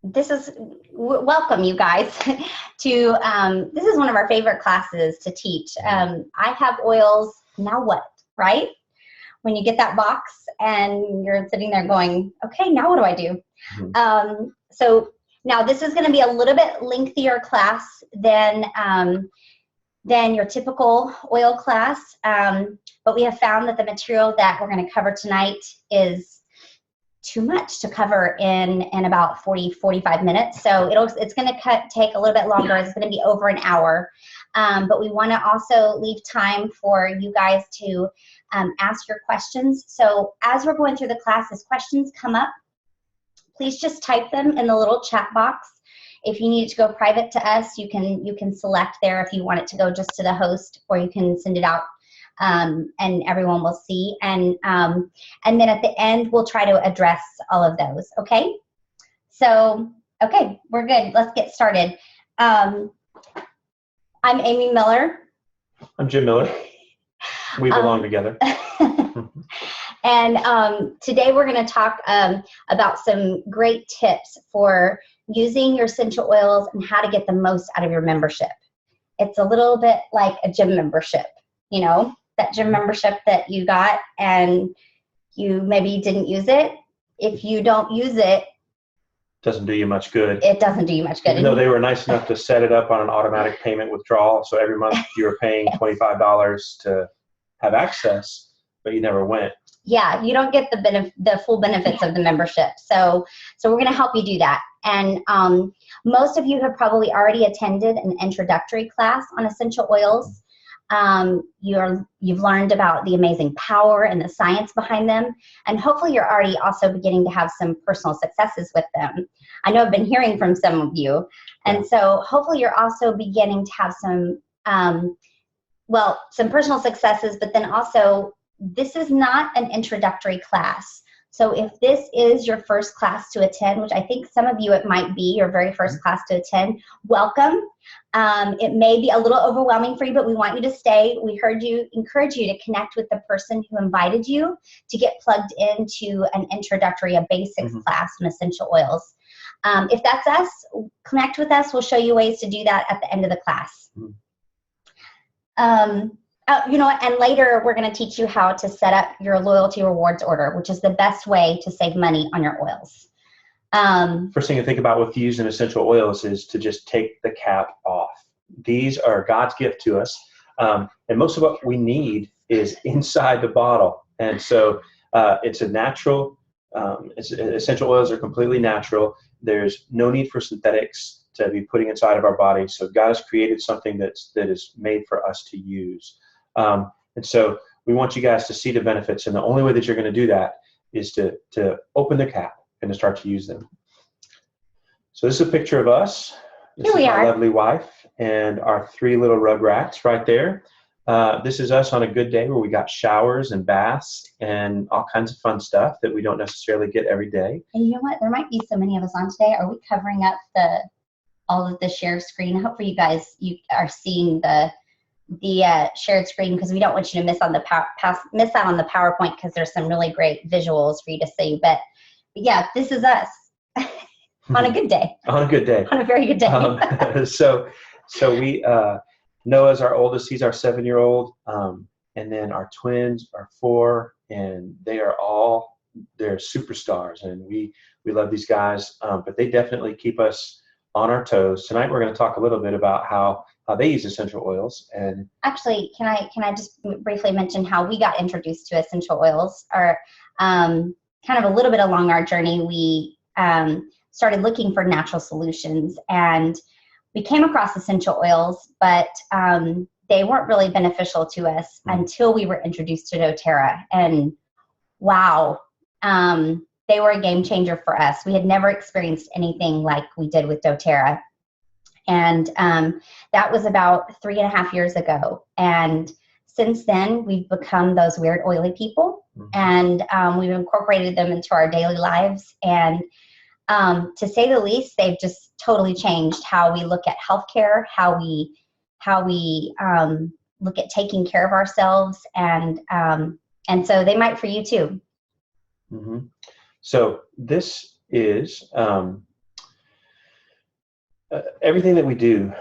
welcome you guys to, this is one of our favorite classes to teach. I have oils, now what, right? When you get that box and you're sitting there going, okay, now what do I do? So now this is going to be a little bit lengthier class than your typical oil class, but we have found that the material that we're going to cover tonight is too much to cover in about 45 minutes. So it's going to take a little bit longer. It's going to be over an hour. But we want to also leave time for you guys to ask your questions. So as we're going through the class, as questions come up, please just type them in the little chat box. If you need it to go private to us, you can select there if you want it to go just to the host, or you can send it out and everyone will see. And then at the end, we'll try to address all of those, okay? So, okay, we're good. Let's get started. I'm Amy Miller. I'm Jim Miller. We belong together. And today we're going to talk about some great tips for using your essential oils and how to get the most out of your membership. It's a little bit like a gym membership, you know, that gym membership that you got and you maybe didn't use it. If you don't use it, doesn't do you much good. It doesn't do you much good. Even though they were nice enough to set it up on an automatic payment withdrawal, so every month you were paying $25 to have access, but you never went. Yeah, you don't get the full benefits of the membership. So we're going to help you do that. And most of you have probably already attended an introductory class on essential oils. You've learned about the amazing power and the science behind them, and hopefully you're already also beginning to have some personal successes with them. I know I've been hearing from some of you, and so hopefully you're also beginning to have some personal successes, but then also this is not an introductory class. So if this is your first class to attend, which I think some of you it might be your very first class to attend, welcome. It may be a little overwhelming for you, but we want you to stay. We encourage you to connect with the person who invited you to get plugged into an introductory, a basics class on essential oils. If that's us, connect with us. We'll show you ways to do that at the end of the class. You know, and later we're going to teach you how to set up your loyalty rewards order, which is the best way to save money on your oils. First thing to think about with using essential oils is to just take the cap off. These are God's gift to us, and most of what we need is inside the bottle. And so it's a natural, essential oils are completely natural. There's no need for synthetics to be putting inside of our body. So God has created something that is made for us to use. And so we want you guys to see the benefits, and the only way that you're going to do that is to open the cap and to start to use them. So this is a picture of us. This is my lovely wife and our 3 little rugrats right there. This is us on a good day where we got showers and baths and all kinds of fun stuff that we don't necessarily get every day. And you know what? There might be so many of us on today. Are we covering up all of the share screen? Hopefully you guys are seeing the shared screen, because we don't want you to miss out on the PowerPoint, because there's some really great visuals for you to see. But yeah, this is us on a good day. On a good day. On a very good day. So we Noah's our oldest. He's our 7-year-old, and then our twins are 4, and they're superstars, and we love these guys. But they definitely keep us on our toes. Tonight we're going to talk a little bit about how they use essential oils. And actually, can I just briefly mention how we got introduced to essential oils? Or kind of a little bit along our journey, we started looking for natural solutions, and we came across essential oils, but they weren't really beneficial to us until we were introduced to doTERRA. And wow, they were a game changer for us. We had never experienced anything like we did with doTERRA. And that was about 3.5 years ago. And since then, we've become those weird oily people, and we've incorporated them into our daily lives. And to say the least, they've just totally changed how we look at healthcare, how we look at taking care of ourselves, and so they might for you too. So this is everything that we do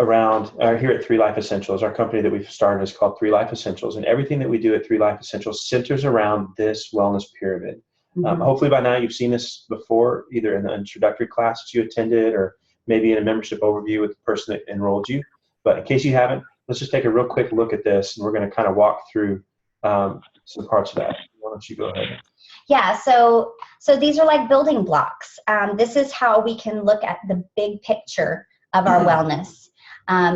around here at 3 Life Essentials, our company that we've started is called 3 Life Essentials, and everything that we do at 3 Life Essentials centers around this wellness pyramid. Hopefully by now you've seen this before, either in the introductory class that you attended or maybe in a membership overview with the person that enrolled you. But in case you haven't, let's just take a real quick look at this, and we're going to kind of walk through some parts of that. Why don't you go ahead? Yeah, so these are like building blocks. This is how we can look at the big picture of our wellness.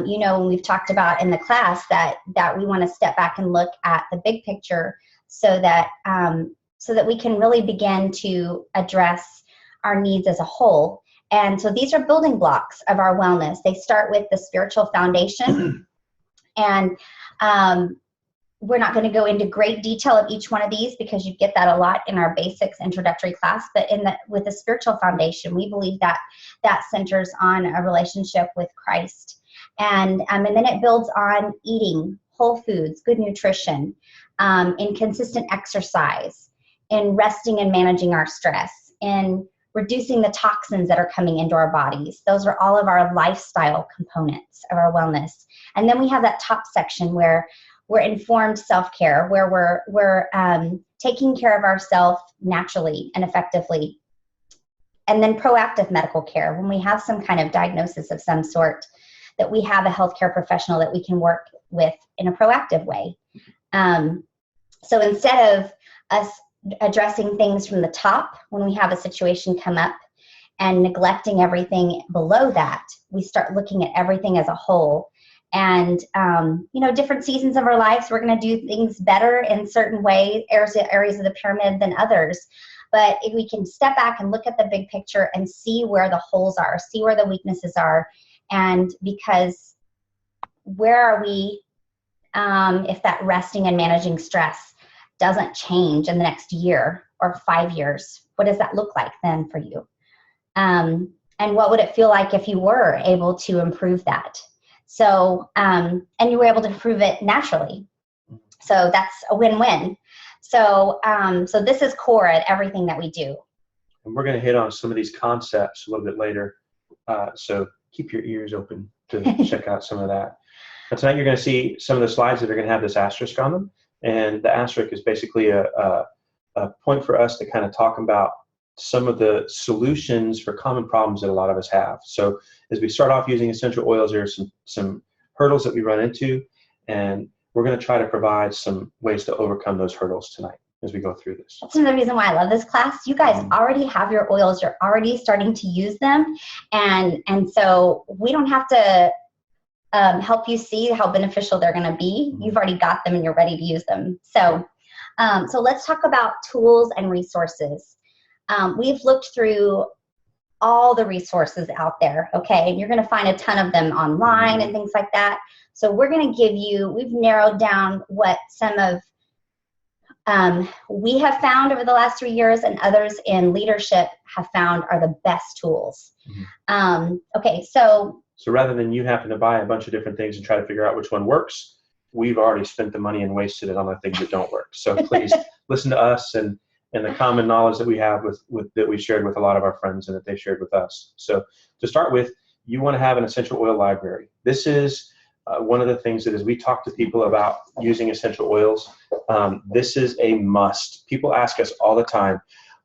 You know, we've talked about in the class that we want to step back and look at the big picture so that we can really begin to address our needs as a whole. And so these are building blocks of our wellness. They start with the spiritual foundation. And we're not going to go into great detail of each one of these because you get that a lot in our basics introductory class. But with the spiritual foundation, we believe that centers on a relationship with Christ. And then it builds on eating whole foods, good nutrition, in consistent exercise, in resting and managing our stress, in reducing the toxins that are coming into our bodies. Those are all of our lifestyle components of our wellness. And then we have that top section where we're informed self-care, where we're taking care of ourselves naturally and effectively. And then proactive medical care, when we have some kind of diagnosis of some sort, that we have a healthcare professional that we can work with in a proactive way. So instead of us addressing things from the top when we have a situation come up and neglecting everything below that, we start looking at everything as a whole. And, you know, different seasons of our lives, we're going to do things better in certain ways, areas of the pyramid than others. But if we can step back and look at the big picture and see where the holes are, see where the weaknesses are. And because where are we if that resting and managing stress doesn't change in the next year or 5 years? What does that look like then for you? And what would it feel like if you were able to improve that? So, and you were able to improve it naturally. So that's a win-win. So, so this is core at everything that we do. And we're going to hit on some of these concepts a little bit later. So keep your ears open to check out some of that. But tonight you're going to see some of the slides that are going to have this asterisk on them. And the asterisk is basically a point for us to kind of talk about some of the solutions for common problems that a lot of us have. So as we start off using essential oils, there are some hurdles that we run into, and we're going to try to provide some ways to overcome those hurdles tonight as we go through this. That's another reason why I love this class. You guys already have your oils. You're already starting to use them. And so we don't have to help you see how beneficial they're going to be. You've already got them and you're ready to use them. So, so let's talk about tools and resources. We've looked through all the resources out there, okay? And you're going to find a ton of them online and things like that. So we're going to give you, we've narrowed down what some of we have found over the last 3 years and others in leadership have found are the best tools. Okay, so rather than you having to buy a bunch of different things and try to figure out which one works, we've already spent the money and wasted it on the things that don't work. So please listen to us and the common knowledge that we have that we've shared with a lot of our friends and that they've shared with us. So to start with, you want to have an essential oil library. This is one of the things that as we talk to people about using essential oils, this is a must. People ask us all the time,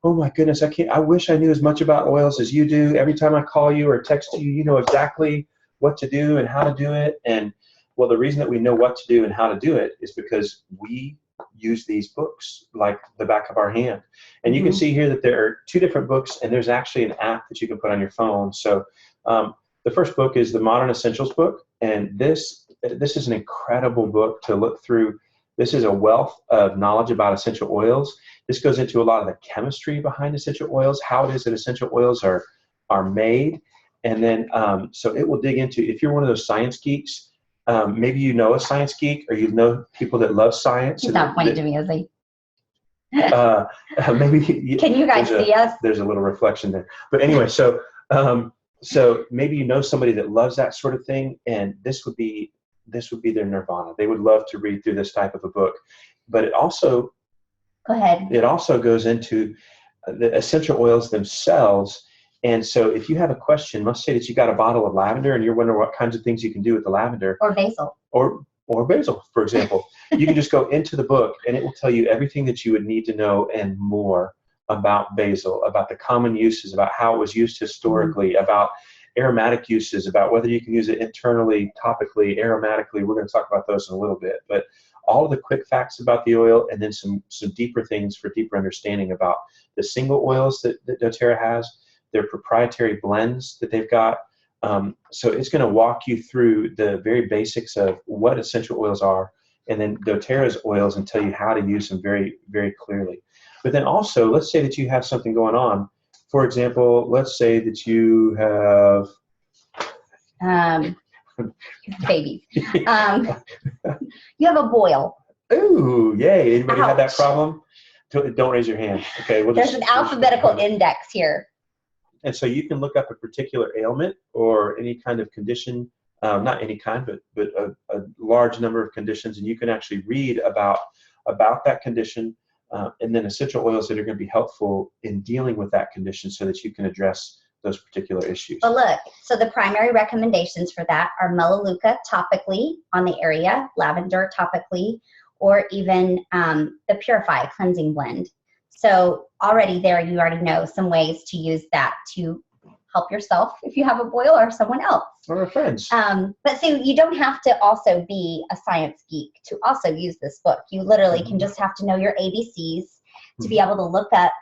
oh my goodness, I wish I knew as much about oils as you do. Every time I call you or text you, you know exactly what to do and how to do it. And well, the reason that we know what to do and how to do it is because we use these books like the back of our hand. And you can see here that there are 2 different books, and there's actually an app that you can put on your phone. So the first book is the Modern Essentials book, and this is an incredible book to look through. This is a wealth of knowledge about essential oils. This goes into a lot of the chemistry behind essential oils, how it is that essential oils are made. And then, so it will dig into, if you're one of those science geeks, maybe you know a science geek, or you know people that love science. He's not pointing to me, is he? Maybe can you guys see us? There's a little reflection there. But anyway, so so maybe you know somebody that loves that sort of thing, and this would be their nirvana. They would love to read through this type of a book. But it also go ahead. It also goes into the essential oils themselves And so if you have a question, let's say that you got a bottle of lavender and you're wondering what kinds of things you can do with the lavender. Or basil. Or basil, for example. You can just go into the book and it will tell you everything that you would need to know and more about basil, about the common uses, about how it was used historically, about aromatic uses, about whether you can use it internally, topically, aromatically. We're going to talk about those in a little bit. But all of the quick facts about the oil, and then some deeper things for deeper understanding about the single oils that doTERRA has, their proprietary blends that they've got. So it's going to walk you through the very basics of what essential oils are, and then doTERRA's oils, and tell you how to use them very, very clearly. But then also, let's say that you have something going on. For example, let's say that you have babies. You have a boil. Ooh, yay! Anybody have that Ouch. problem? Don't raise your hand. Okay. There's an alphabetical index here. And so you can look up a particular ailment or any kind of condition, not any kind, but a large number of conditions, and you can actually read about that condition, and then essential oils that are going to be helpful in dealing with that condition so that you can address those particular issues. But look, so the primary recommendations for that are melaleuca topically on the area, lavender topically, or even the Purify cleansing blend. So already there, you already know some ways to use that to help yourself if you have a boil, or someone else. Or our friends. But see, you don't have to also be a science geek to also use this book. You literally can just have to know your ABCs to be able to look up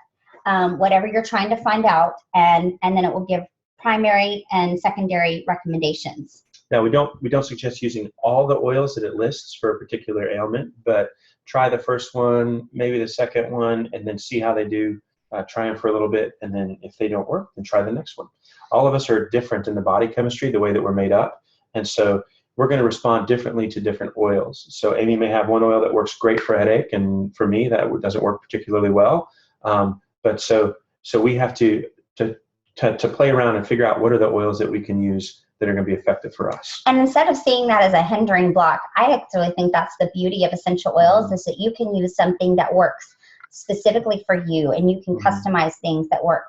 whatever you're trying to find out, and then it will give primary and secondary recommendations. Now, we don't suggest using all the oils that it lists for a particular ailment, but try the first one, maybe the second one, and then see how they do. Try them for a little bit, and then if they don't work, then try the next one. All of us are different in the body chemistry, the way that we're made up, and so we're going to respond differently to different oils. So Amy may have one oil that works great for a headache, and for me, that doesn't work particularly well. But so we have to play around and figure out what are the oils that we can use that are going to be effective for us. And instead of seeing that as a hindering block, I actually think that's the beauty of essential oils, is that you can use something that works specifically for you, and you can customize things that work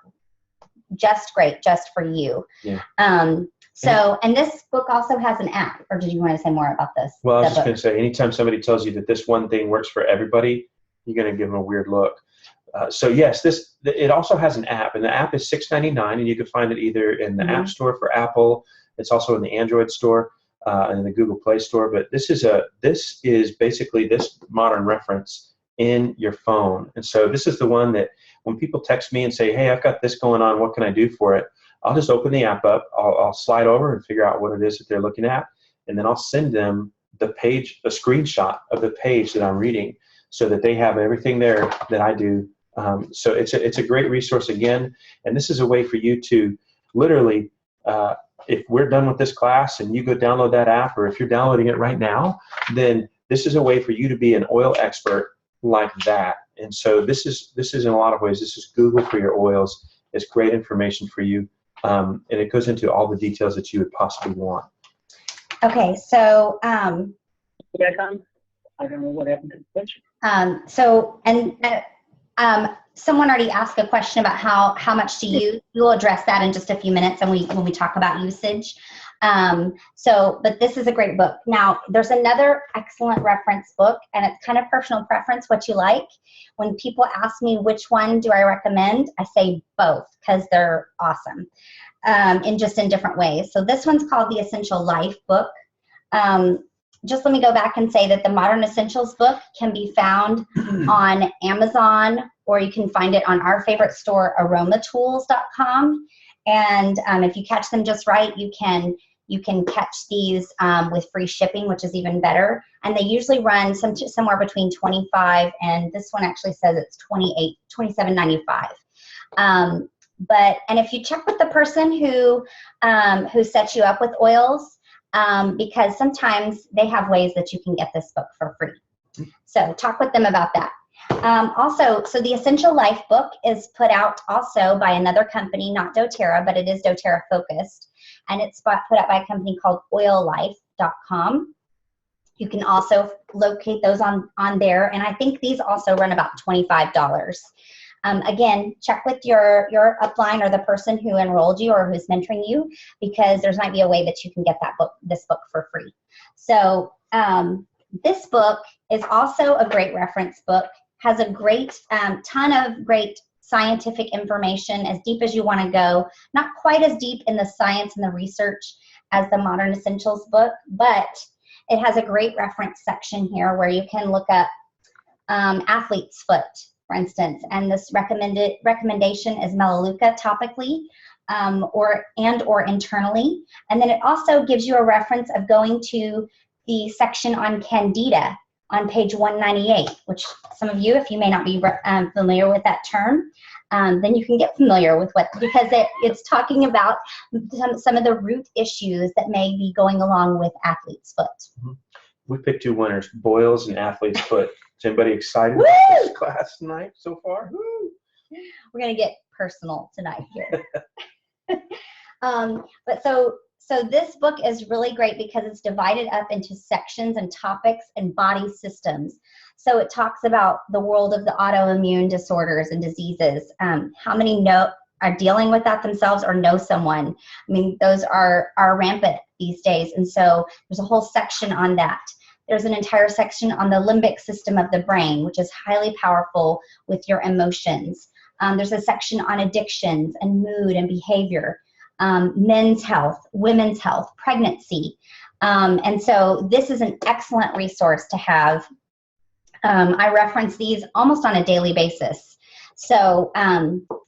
just great just for you. Yeah. So, and this book also has an app, or did you want to say more about this? Well, I was just going to say, anytime somebody tells you that this one thing works for everybody, you're going to give them a weird look. So yes, it also has an app, and the app is $6.99, and you can find it either in the App Store for Apple. It's also in the Android store and in the Google Play Store. But this is basically this modern reference in your phone. And so this is the one that when people text me and say, hey, I've got this going on, what can I do for it? I'll just open the app up, I'll slide over and figure out what it is that they're looking at, and then I'll send them the screenshot of the page that I'm reading, so that they have everything there that I do. So it's a great resource again, and this is a way for you to literally, if we're done with this class and you go download that app, or if you're downloading it right now, then this is a way for you to be an oil expert like that. And so this is in a lot of ways, this is Google for your oils. It's great information for you, and it goes into all the details that you would possibly want. Okay, so I don't know what happened to the question. Someone already asked a question about how much to use. We'll address that in just a few minutes when we talk about usage. But this is a great book. Now, there's another excellent reference book, and it's kind of personal preference, what you like. When people ask me which one do I recommend, I say both, because they're awesome in different ways. So this one's called the Essential Life book. Just let me go back and say that the Modern Essentials book can be found on Amazon, or you can find it on our favorite store, aromatools.com. And if you catch them just right, you can catch these with free shipping, which is even better. And they usually run somewhere between $25, and this one actually says it's $27.95. And if you check with the person who sets you up with oils, because sometimes they have ways that you can get this book for free. So talk with them about that. Also, so the Essential Life book is put out also by another company, not doTERRA, but it is doTERRA focused. And it's put out by a company called oillife.com. You can also locate those on there. And I think these also run about $25. Again, check with your upline or the person who enrolled you or who's mentoring you, because there's might be a way that you can get this book for free. So this book is also a great reference book, has a great ton of great scientific information, as deep as you want to go, not quite as deep in the science and the research as the Modern Essentials book, but it has a great reference section here where you can look up athlete's foot, for instance, and this recommendation is Melaleuca topically or internally. And then it also gives you a reference of going to the section on Candida on page 198, which some of you, if you may not be familiar with that term, then you can get familiar with because it's talking about some of the root issues that may be going along with athlete's foot. Mm-hmm. We picked two winners, boils and athlete's foot. Is anybody excited about this class tonight so far? Woo! We're going to get personal tonight here. But so this book is really great because it's divided up into sections and topics and body systems. So it talks about the world of the autoimmune disorders and diseases. How many are dealing with that themselves or know someone? I mean, those are rampant these days. And so there's a whole section on that. There's an entire section on the limbic system of the brain, which is highly powerful with your emotions. There's a section on addictions and mood and behavior. Men's health, women's health, pregnancy. And so this is an excellent resource to have. I reference these almost on a daily basis. So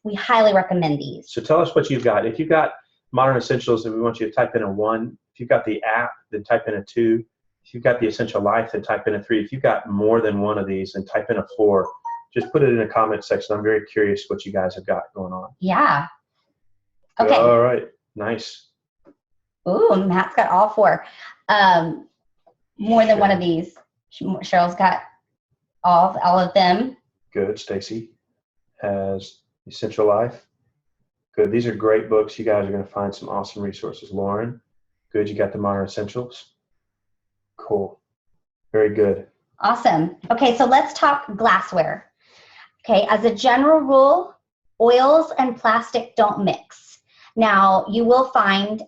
we highly recommend these. So tell us what you've got. If you've got Modern Essentials and we want you to type in a 1, if you've got the app, then type in a 2. If you've got the Essential Life, then type in a 3. If you've got more than one of these, then type in a 4. Just put it in the comment section. I'm very curious what you guys have got going on. Yeah. Okay. All right. Nice. Ooh, Matt's got all 4. More than one of these. Cheryl's got all of them. Good. Stacy has Essential Life. Good. These are great books. You guys are going to find some awesome resources. Lauren, good. You got the Modern Essentials. Cool. Very good. Awesome. Okay, so let's talk glassware. Okay, as a general rule, oils and plastic don't mix. Now, you will find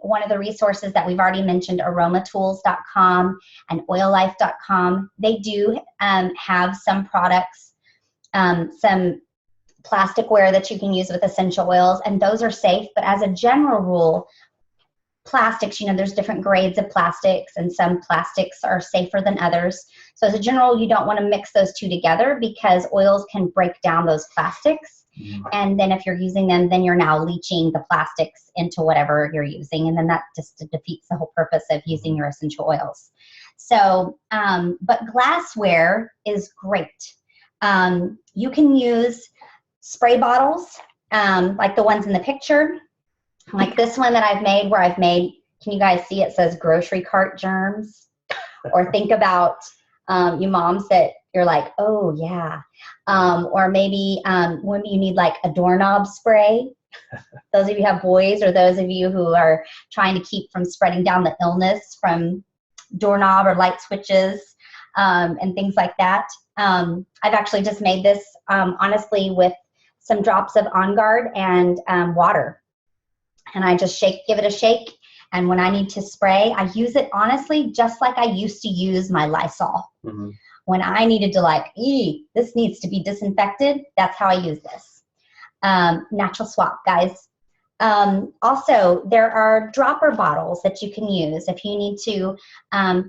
one of the resources that we've already mentioned, aromatools.com and oillife.com. They do have some products, some plasticware that you can use with essential oils, and those are safe. But as a general rule, plastics, there's different grades of plastics, and some plastics are safer than others. So as a general, you don't want to mix those two together because oils can break down those plastics. And then if you're using them, then you're now leaching the plastics into whatever you're using. And then that just defeats the whole purpose of using your essential oils. So, but glassware is great. You can use spray bottles like the ones in the picture. Like this one that I've made can you guys see it says grocery cart germs? Or think about you moms that you're like, oh yeah. Or maybe when you need like a doorknob spray. Those of you who have boys, or those of you who are trying to keep from spreading down the illness from doorknob or light switches and things like that. I've actually just made this honestly with some drops of On Guard and water. And I just give it a shake. And when I need to spray, I use it honestly just like I used to use my Lysol. Mm-hmm. When I needed to this needs to be disinfected, that's how I use this. Natural swap, guys. Also, there are dropper bottles that you can use if you need to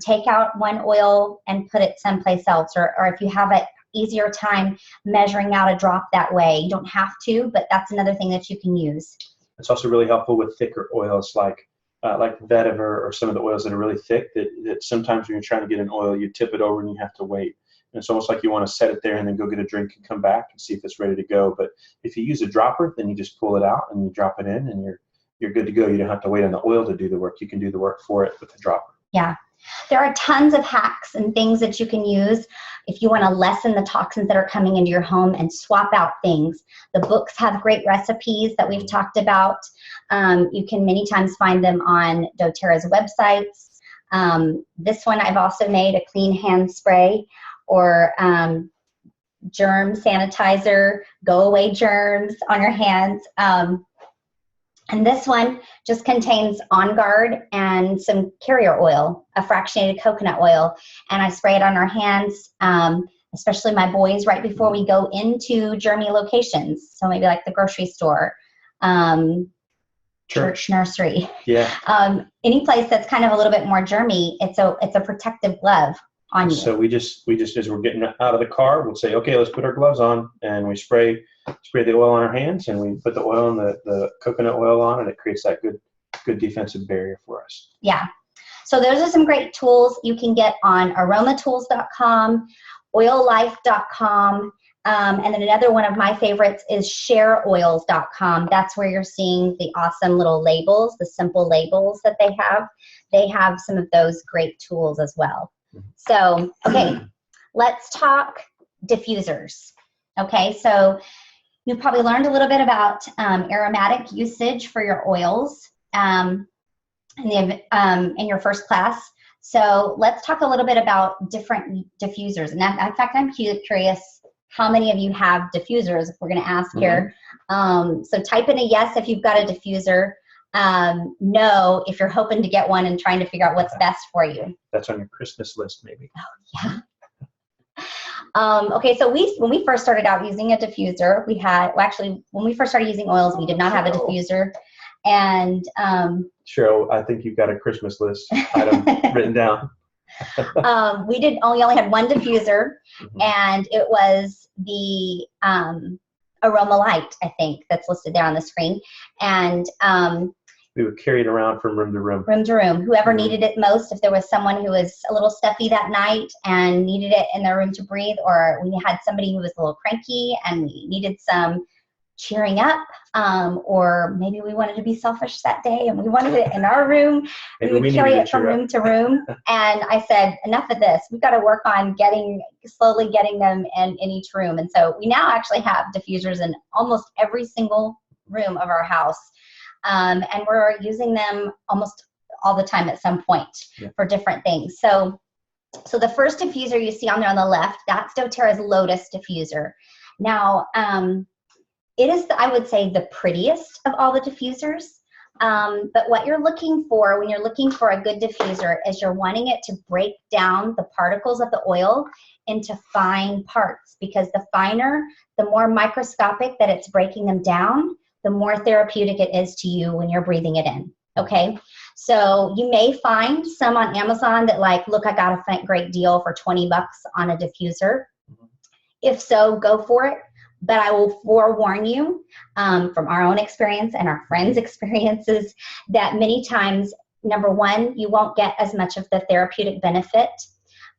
take out one oil and put it someplace else, or if you have an easier time measuring out a drop that way. You don't have to, but that's another thing that you can use. It's also really helpful with thicker oils like vetiver, or some of the oils that are really thick that sometimes when you're trying to get an oil, you tip it over and you have to wait. And it's almost like you want to set it there and then go get a drink and come back and see if it's ready to go. But if you use a dropper, then you just pull it out and you drop it in and you're good to go. You don't have to wait on the oil to do the work. You can do the work for it with the dropper. Yeah. There are tons of hacks and things that you can use if you want to lessen the toxins that are coming into your home and swap out things. The books have great recipes that we've talked about. You can many times find them on doTERRA's websites. This one I've also made a clean hand spray, or germ sanitizer, go away germs on your hands. And this one just contains On Guard and some carrier oil, a fractionated coconut oil. And I spray it on our hands, especially my boys, right before we go into germy locations. So maybe like the grocery store, church, nursery. Yeah. Any place that's kind of a little bit more germy, it's a protective glove on you. So we just as we're getting out of the car, we'll say, okay, let's put our gloves on, and we spray the oil on our hands, and we put the oil and the coconut oil on, and it creates that good defensive barrier for us. Yeah. So those are some great tools you can get on aromatools.com, oillife.com, and then another one of my favorites is shareoils.com. That's where you're seeing the awesome little labels, the simple labels that they have. They have some of those great tools as well. So, okay, let's talk diffusers. Okay, so you've probably learned a little bit about aromatic usage for your oils in your first class. So let's talk a little bit about different diffusers. And in fact, I'm curious how many of you have diffusers, if we're going to ask here. So type in a yes if you've got a diffuser. No if you're hoping to get one and trying to figure out what's best for you. That's on your Christmas list, maybe. Oh, yeah. Okay, so when we first started out using a diffuser, when we first started using oils, we did not have a diffuser. And Cheryl, I think you've got a Christmas list item written down. we only had one diffuser, and it was the Aroma Light, I think, that's listed there on the screen. And we would carry it around from room to room. Room to room. Whoever needed it most, if there was someone who was a little stuffy that night and needed it in their room to breathe, or we had somebody who was a little cranky and we needed some cheering up, or maybe we wanted to be selfish that day and we wanted it in our room, we would carry it from room to room. And I said, enough of this. We've got to work on slowly getting them in each room. And so we now actually have diffusers in almost every single room of our house. And we're using them almost all the time at some point for different things. So the first diffuser you see on there on the left, that's doTERRA's Lotus diffuser. Now, it is, I would say, the prettiest of all the diffusers. But what you're looking for when you're looking for a good diffuser is you're wanting it to break down the particles of the oil into fine parts, because the finer, the more microscopic that it's breaking them down, the more therapeutic it is to you when you're breathing it in. Okay, so you may find some on Amazon that look, I got a great deal for 20 bucks on a diffuser. If so, go for it. But I will forewarn you from our own experience and our friends' experiences that many times, number one, you won't get as much of the therapeutic benefit.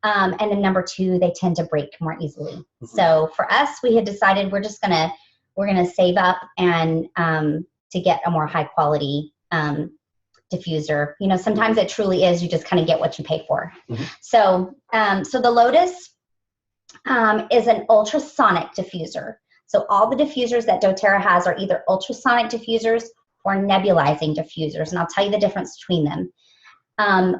And then number two, they tend to break more easily. So for us, we had decided we're gonna save up and to get a more high quality diffuser. You know, sometimes it truly is, you just kind of get what you pay for. So the Lotus is an ultrasonic diffuser. So all the diffusers that doTERRA has are either ultrasonic diffusers or nebulizing diffusers, and I'll tell you the difference between them.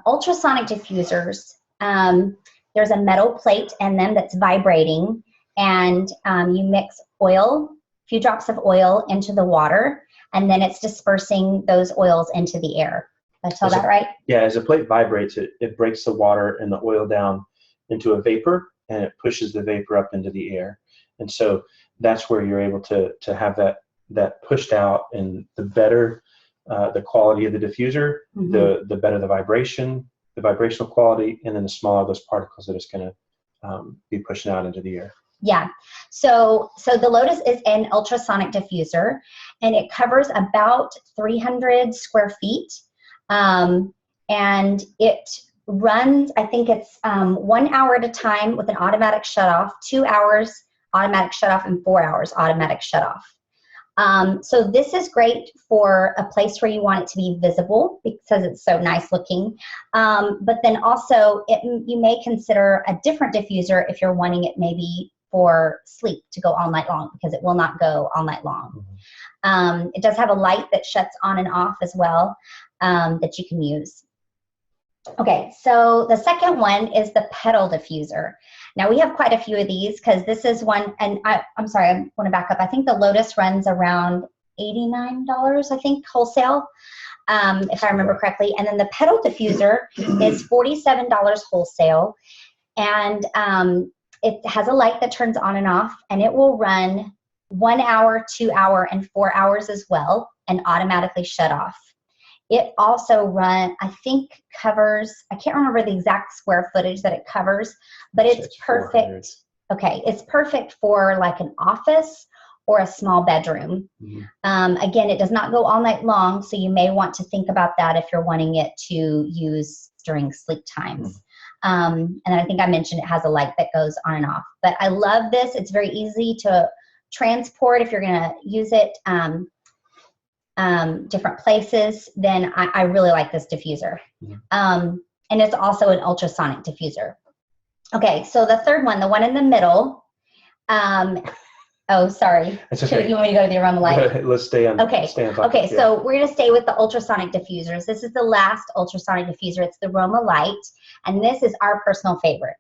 Ultrasonic diffusers, there's a metal plate in them that's vibrating, and you mix a few drops of oil into the water, and then it's dispersing those oils into the air. Did I tell that right? Yeah, as the plate vibrates, it breaks the water and the oil down into a vapor, and it pushes the vapor up into the air. And so that's where you're able to have that pushed out, and the better the quality of the diffuser, the better the vibration, the vibrational quality, and then the smaller those particles that it's going to be pushing out into the air. Yeah, so the Lotus is an ultrasonic diffuser, and it covers about 300 square feet, and it runs, I think it's 1 hour at a time with an automatic shutoff, 2 hours automatic shutoff, and 4 hours automatic shutoff. So this is great for a place where you want it to be visible because it's so nice looking. But then also you may consider a different diffuser if you're wanting it maybe for sleep to go all night long, because it will not go all night long. It does have a light that shuts on and off as well that you can use. Okay, so the second one is the pedal diffuser. Now we have quite a few of these because this is one, and I'm sorry, I want to back up. I think the Lotus runs around $89, I think, wholesale, if I remember correctly. And then the Petal Diffuser is $47 wholesale. And it has a light that turns on and off, and it will run 1 hour, 2 hour, and 4 hours as well, and automatically shut off. It also I think covers, I can't remember the exact square footage that it covers, but it's perfect. Okay, it's perfect for like an office or a small bedroom. Again, it does not go all night long, so you may want to think about that if you're wanting it to use during sleep times. And then I think I mentioned it has a light that goes on and off. But I love this. It's very easy to transport if you're going to use it different places. Then I really like this diffuser. And it's also an ultrasonic diffuser. Okay, so the third one, the one in the middle. Oh, sorry. Okay. You want me to go to the aroma light? Let's stay on. Okay. Stay on topic, Okay. yeah. So we're going to stay with the ultrasonic diffusers. This is the last ultrasonic diffuser. It's the Aroma Light, and this is our personal favorite.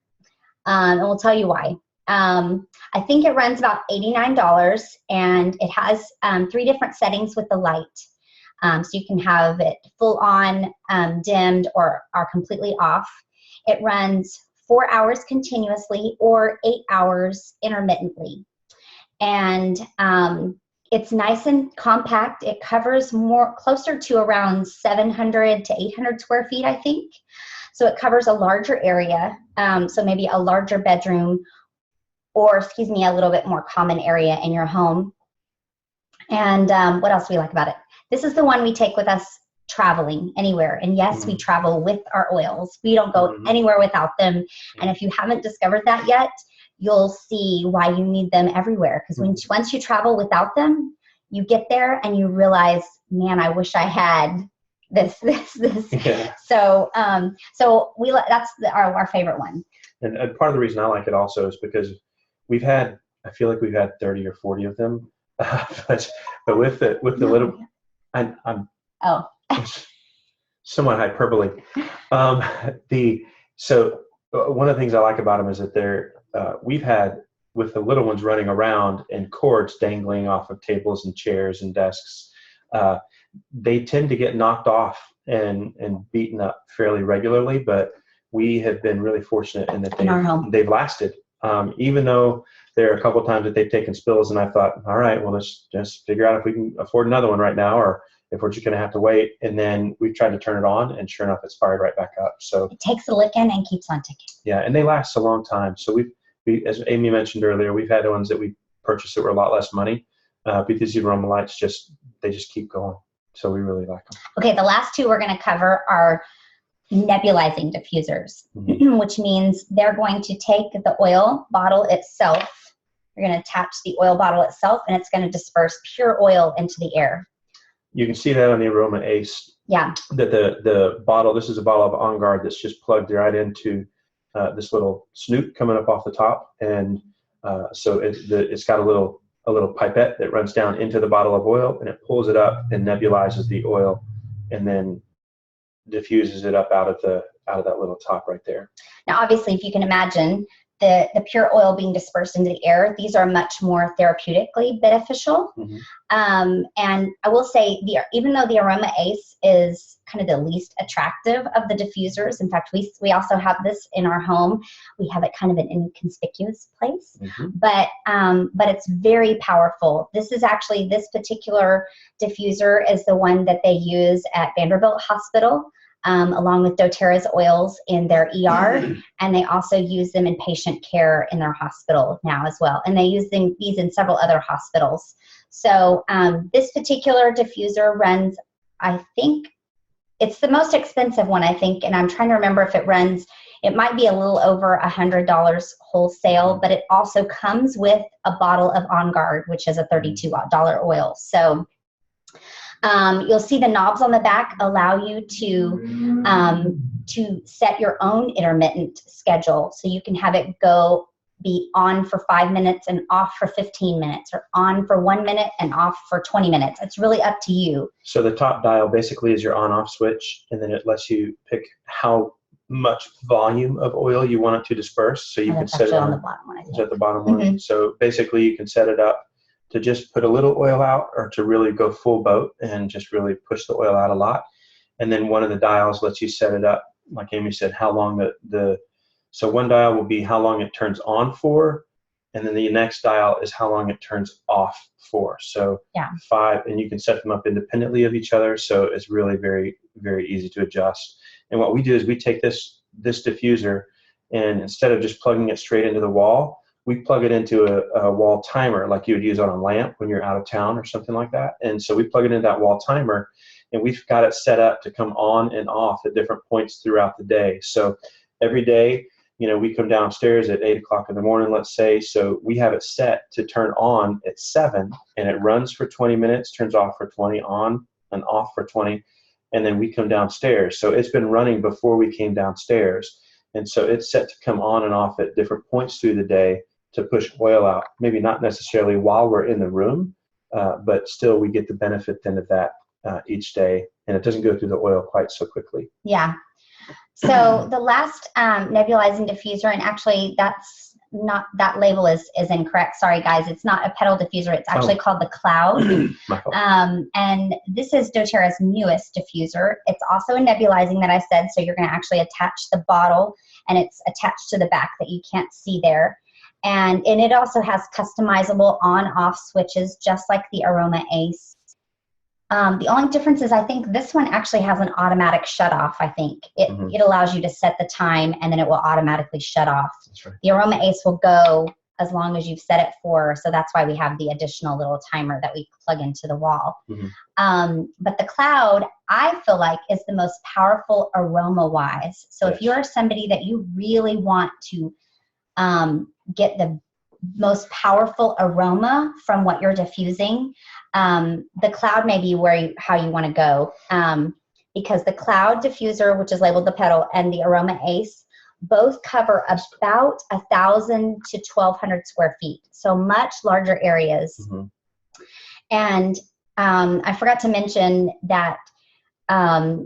And we'll tell you why. I think it runs about $89, and it has 3 different settings with the light. So you can have it full on, dimmed, or completely off. It runs 4 hours continuously or 8 hours intermittently. And it's nice and compact. It covers closer to around 700 to 800 square feet, I think. So it covers a larger area, so maybe a larger bedroom, or excuse me, a little bit more common area in your home. And what else do we like about it? This is the one we take with us traveling anywhere. And yes, we travel with our oils. We don't go anywhere without them. And if you haven't discovered that yet, you'll see why you need them everywhere. Because once you travel without them, you get there and you realize, man, I wish I had this. Yeah. So that's our favorite one. And part of the reason I like it also is because I feel like we've had 30 or 40 of them. but with the little, I'm somewhat hyperbole. So one of the things I like about them is that we've had, with the little ones running around and cords dangling off of tables and chairs and desks, they tend to get knocked off and beaten up fairly regularly, but we have been really fortunate in that they've lasted. Even though there are a couple of times that they've taken spills and I thought, all right, well, let's just figure out if we can afford another one right now, or if we're just going to have to wait. And then we've tried to turn it on, and sure enough, it's fired right back up. So it takes a licking and keeps on ticking. Yeah, and they last a long time. So we, as Amy mentioned earlier, we've had the ones that we purchased that were a lot less money, because the aroma lights just keep going. So we really like them. Okay, the last 2 we're going to cover are nebulizing diffusers, which means they're going to take the oil bottle itself. You're going to attach the oil bottle itself, and it's going to disperse pure oil into the air. You can see that on the Aroma Ace. Yeah. That the bottle, this is a bottle of On Guard that's just plugged right into this little snoot coming up off the top, and so it's got a little pipette that runs down into the bottle of oil, and it pulls it up and nebulizes the oil, and then diffuses it up out of that little top right there. Now, obviously, if you can imagine the pure oil being dispersed into the air, these are much more therapeutically beneficial. And I will say, even though the Aroma Ace is kind of the least attractive of the diffusers, in fact, we also have this in our home. We have it kind of an inconspicuous place, but it's very powerful. This particular diffuser is the one that they use at Vanderbilt Hospital, along with doTERRA's oils in their ER, and they also use them in patient care in their hospital now as well. And they use these in several other hospitals. So this particular diffuser runs, I think, it's the most expensive one, I think, and I'm trying to remember if it might be a little over $100 wholesale, but it also comes with a bottle of On Guard, which is a $32 oil. So you'll see the knobs on the back allow you to set your own intermittent schedule. So you can have it be on for 5 minutes and off for 15 minutes, or on for 1 minute and off for 20 minutes. It's really up to you. So the top dial basically is your on-off switch, and then it lets you pick how much volume of oil you want it to disperse. So you can set it on the bottom one. It's at the bottom one. So basically you can set it up to just put a little oil out, or to really go full boat and just really push the oil out a lot. And then one of the dials lets you set it up, like Amy said, how long so one dial will be how long it turns on for, and then the next dial is how long it turns off for. So 5, and you can set them up independently of each other, so it's really very, very easy to adjust. And what we do is we take this diffuser, and instead of just plugging it straight into the wall, we plug it into a wall timer like you would use on a lamp when you're out of town or something like that. And so we plug it into that wall timer, and we've got it set up to come on and off at different points throughout the day. So every day, we come downstairs at 8 o'clock in the morning, let's say, so we have it set to turn on at 7, and it runs for 20 minutes, turns off for 20, on and off for 20, and then we come downstairs. So it's been running before we came downstairs, and so it's set to come on and off at different points through the day to push oil out, maybe not necessarily while we're in the room, but still we get the benefit then of that each day, and it doesn't go through the oil quite so quickly. Yeah. So the last nebulizing diffuser, and actually that's not, that label is incorrect. Sorry guys, it's not a pedal diffuser. It's actually called the Cloud. And this is doTERRA's newest diffuser. It's also a nebulizing that I said, so you're going to actually attach the bottle, and it's attached to the back that you can't see there. And it also has customizable on-off switches, just like the Aroma Ace. The only difference is I think this one actually has an automatic shut-off, I think. It allows you to set the time, and then it will automatically shut off. That's right. The Aroma Ace will go as long as you've set it for, so that's why we have the additional little timer that we plug into the wall. But the Cloud, I feel like, is the most powerful aroma-wise. So if you're somebody that you really want to get the most powerful aroma from what you're diffusing, the Cloud may be how you want to go, because the Cloud diffuser, which is labeled the pedal, and the Aroma Ace both cover about 1,000 to 1,200 square feet, so much larger areas. And I forgot to mention that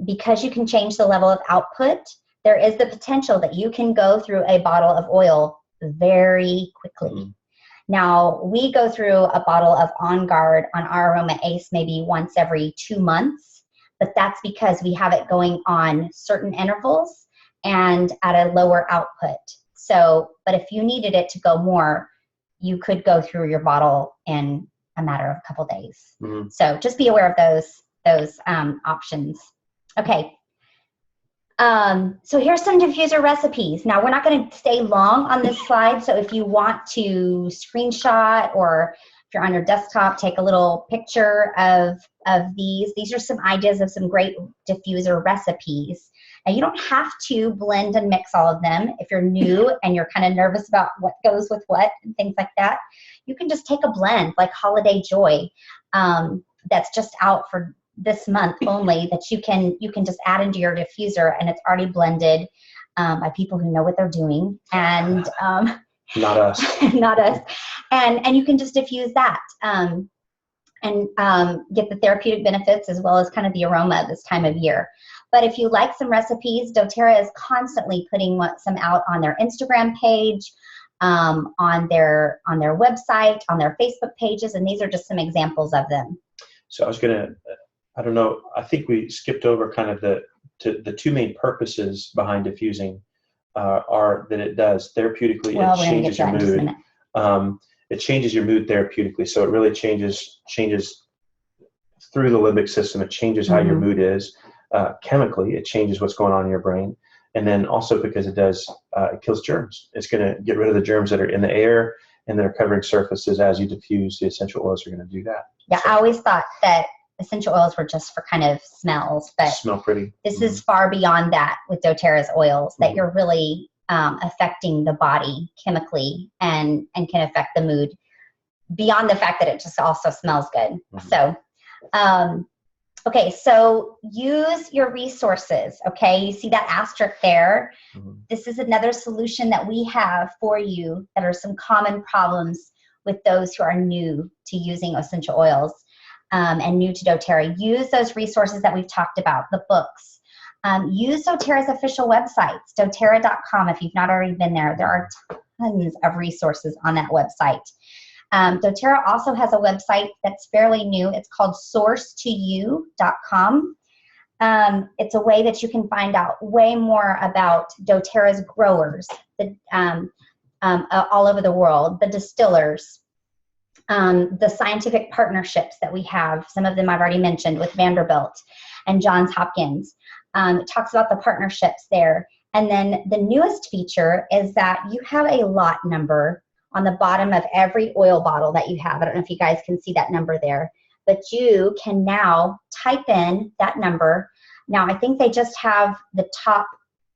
because you can change the level of output, there is the potential that you can go through a bottle of oil very quickly. Now, we go through a bottle of On Guard on our Aroma Ace maybe once every 2 months, but that's because we have it going on certain intervals and at a lower output. So, but if you needed it to go more, you could go through your bottle in a matter of a couple days. So just be aware of those options. Okay. So here's some diffuser recipes. Now, we're not going to stay long on this slide, so if you want to screenshot, or if you're on your desktop, take a little picture of these. These are some ideas of some great diffuser recipes. And you don't have to blend and mix all of them. If you're new and you're kind of nervous about what goes with what and things like that, you can just take a blend like Holiday Joy that's just out for this month only, that you can just add into your diffuser, and it's already blended by people who know what they're doing, and not us. Not us. And you can just diffuse that and get the therapeutic benefits as well as kind of the aroma this time of year. But if you like some recipes, doTERRA is constantly putting some out on their Instagram page, on their website, on their Facebook pages, and these are just some examples of them. So I was gonna, I don't know, I think we skipped over kind of the two main purposes behind diffusing are that it does therapeutically, it changes your mood. It changes your mood therapeutically, so it really changes through the limbic system. It changes how your mood is. Chemically, it changes what's going on in your brain. And then also because it kills germs. It's going to get rid of the germs that are in the air and that are covering surfaces. As you diffuse, the essential oils are going to do that. Yeah, so I always thought that essential oils were just for kind of smells, but smell pretty. This is far beyond that with doTERRA's oils, that you're really affecting the body chemically and can affect the mood beyond the fact that it just also smells good. So, okay, so use your resources, okay? You see that asterisk there? This is another solution that we have for you that are some common problems with those who are new to using essential oils and new to doTERRA. Use those resources that we've talked about, the books, Use doTERRA's official website, doTERRA.com. If you've not already been there, there are tons of resources on that website. doTERRA also has a website that's fairly new. It's called sourcetoyou.com. It's a way that you can find out way more about doTERRA's growers all over the world, the distillers, the scientific partnerships that we have. Some of them I've already mentioned with Vanderbilt and Johns Hopkins. It talks about the partnerships there. And then the newest feature is that you have a lot number on the bottom of every oil bottle that you have. I don't know if you guys can see that number there, but you can now type in that number. Now, I think they just have the top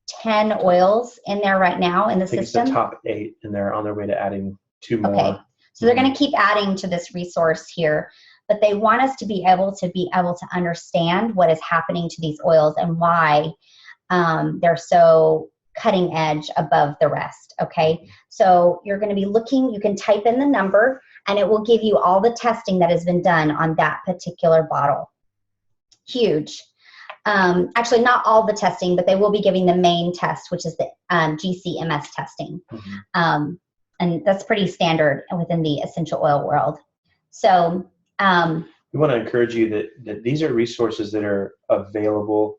10 oils in there right now in the system. It's the top 8, and they're on their way to adding 2 more. Okay, so they're going to keep adding to this resource here, but they want us to be able to understand what is happening to these oils and why they're so cutting edge above the rest, okay? So you're going to be looking, you can type in the number, and it will give you all the testing that has been done on that particular bottle. Huge. Actually, not all the testing, but they will be giving the main test, which is the GCMS testing. And that's pretty standard within the essential oil world. So we want to encourage you that these are resources that are available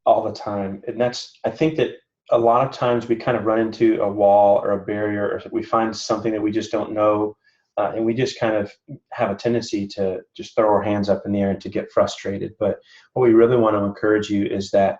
all the time. And I think that a lot of times we kind of run into a wall or a barrier, or we find something that we just don't know. And we just kind of have a tendency to just throw our hands up in the air and to get frustrated. But what we really want to encourage you is that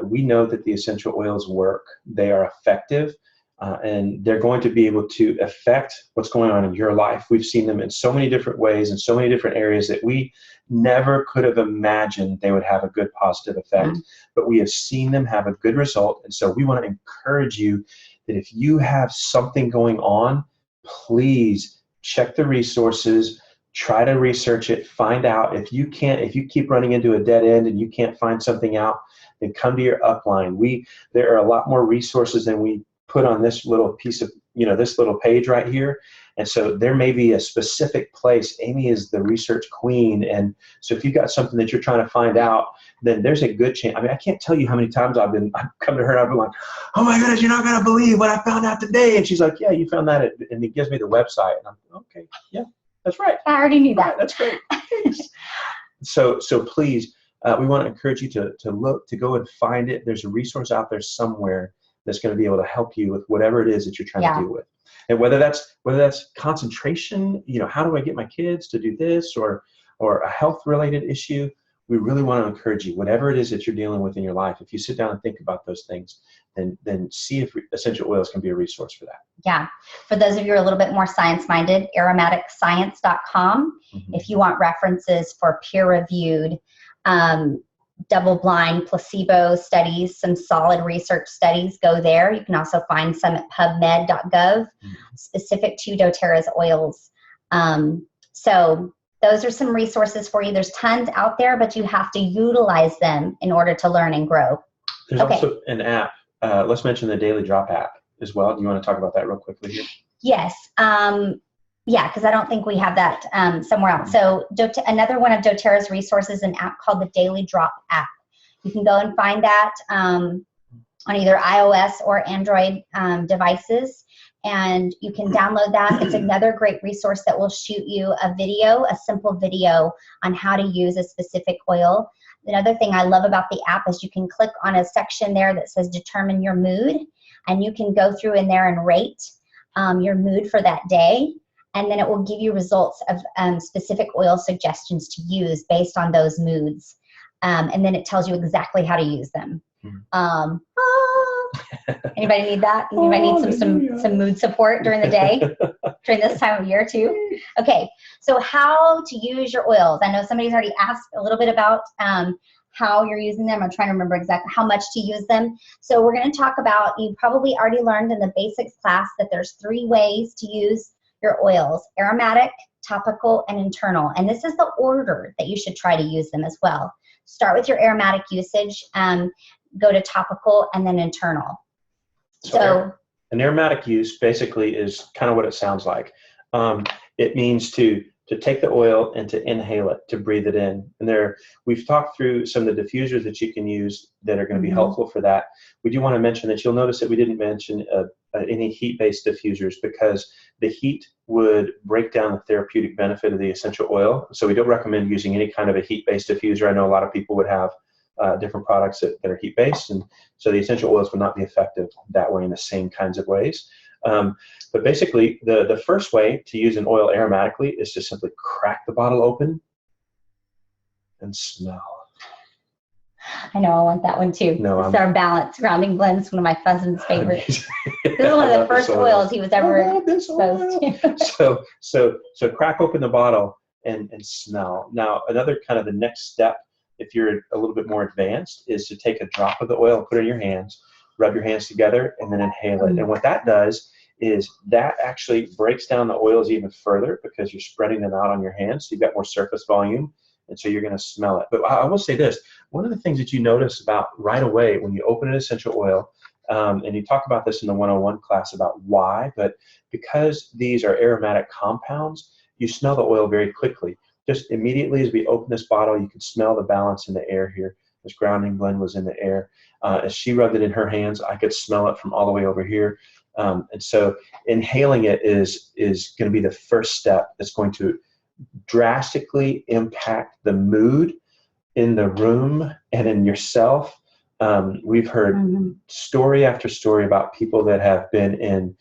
we know that the essential oils work. They are effective, and they're going to be able to affect what's going on in your life. We've seen them in so many different ways in so many different areas that we never could have imagined they would have a good positive effect. But we have seen them have a good result. And so we want to encourage you that if you have something going on, please check the resources, try to research it, find out. If you keep running into a dead end and you can't find something out, then come to your upline. There are a lot more resources than we put on this little piece of, this little page right here. And so there may be a specific place. Amy is the research queen. And so if you've got something that you're trying to find out, then there's a good chance. I mean, I can't tell you how many times I've come to her and I've been like, oh my goodness, you're not going to believe what I found out today. And she's like, yeah, you found that. And it gives me the website. And I'm okay. Yeah, that's right. I already knew that. Right, that's great. So please, we want to encourage you to go and find it. There's a resource out there somewhere that's going to be able to help you with whatever it is that you're trying to deal with. And whether that's concentration, how do I get my kids to do this, or a health related issue, we really want to encourage you, whatever it is that you're dealing with in your life, if you sit down and think about those things, then see if essential oils can be a resource for that. Yeah. For those of you who are a little bit more science-minded, aromaticscience.com. If you want references for peer-reviewed, double-blind placebo studies, some solid research studies, go there. You can also find some at pubmed.gov specific to doTERRA's oils. So those are some resources for you. There's tons out there, but you have to utilize them in order to learn and grow. There's also an app. Let's mention the Daily Drop app as well. Do you want to talk about that real quickly here? Yes. Yeah, because I don't think we have that somewhere else. So another one of doTERRA's resources, an app called the Daily Drop app. You can go and find that on either iOS or Android devices, and you can download that. It's another great resource that will shoot you a simple video on how to use a specific oil. Another thing I love about the app is you can click on a section there that says determine your mood, and you can go through in there and rate your mood for that day. And then it will give you results of specific oil suggestions to use based on those moods. And then it tells you exactly how to use them. Anybody need that? Anybody need some mood support during the day, during this time of year too? Okay, so how to use your oils. I know somebody's already asked a little bit about how you're using them. I'm trying to remember exactly how much to use them. So we're going to talk about, you probably already learned in the basics class that there's 3 ways to use your oils: aromatic, topical, and internal. And this is the order that you should try to use them as well. Start with your aromatic usage, go to topical, and then internal. So an aromatic use basically is kind of what it sounds like. It means to to take the oil and to inhale it, to breathe it in. And we've talked through some of the diffusers that you can use that are going to be helpful for that. We do want to mention that you'll notice that we didn't mention any heat-based diffusers, because the heat would break down the therapeutic benefit of the essential oil. So we don't recommend using any kind of a heat-based diffuser. I know a lot of people would have different products that are heat-based, and so the essential oils would not be effective that way in the same kinds of ways. But basically, the first way to use an oil aromatically is to simply crack the bottle open and smell. I know, I want that one too. No, This is our Balance Grounding Blend. It's one of my cousin's favorites. This is one of the first oils he was ever exposed to. So crack open the bottle and smell. Now, another kind of the next step, if you're a little bit more advanced, is to take a drop of the oil, put it in your hands, rub your hands together, and then inhale it. And what that does is that actually breaks down the oils even further, because you're spreading them out on your hands, so you've got more surface volume, and so you're going to smell it. But I will say this, one of the things that you notice about right away when you open an essential oil, and you talk about this in the 101 class about why, but because these are aromatic compounds, you smell the oil very quickly. Just immediately as we open this bottle, you can smell the balance in the air here. This grounding blend was in the air. As she rubbed it in her hands, I could smell it from all the way over here. And so inhaling it is going to be the first step that's going to drastically impact the mood in the room and in yourself. We've heard story after story about people that have been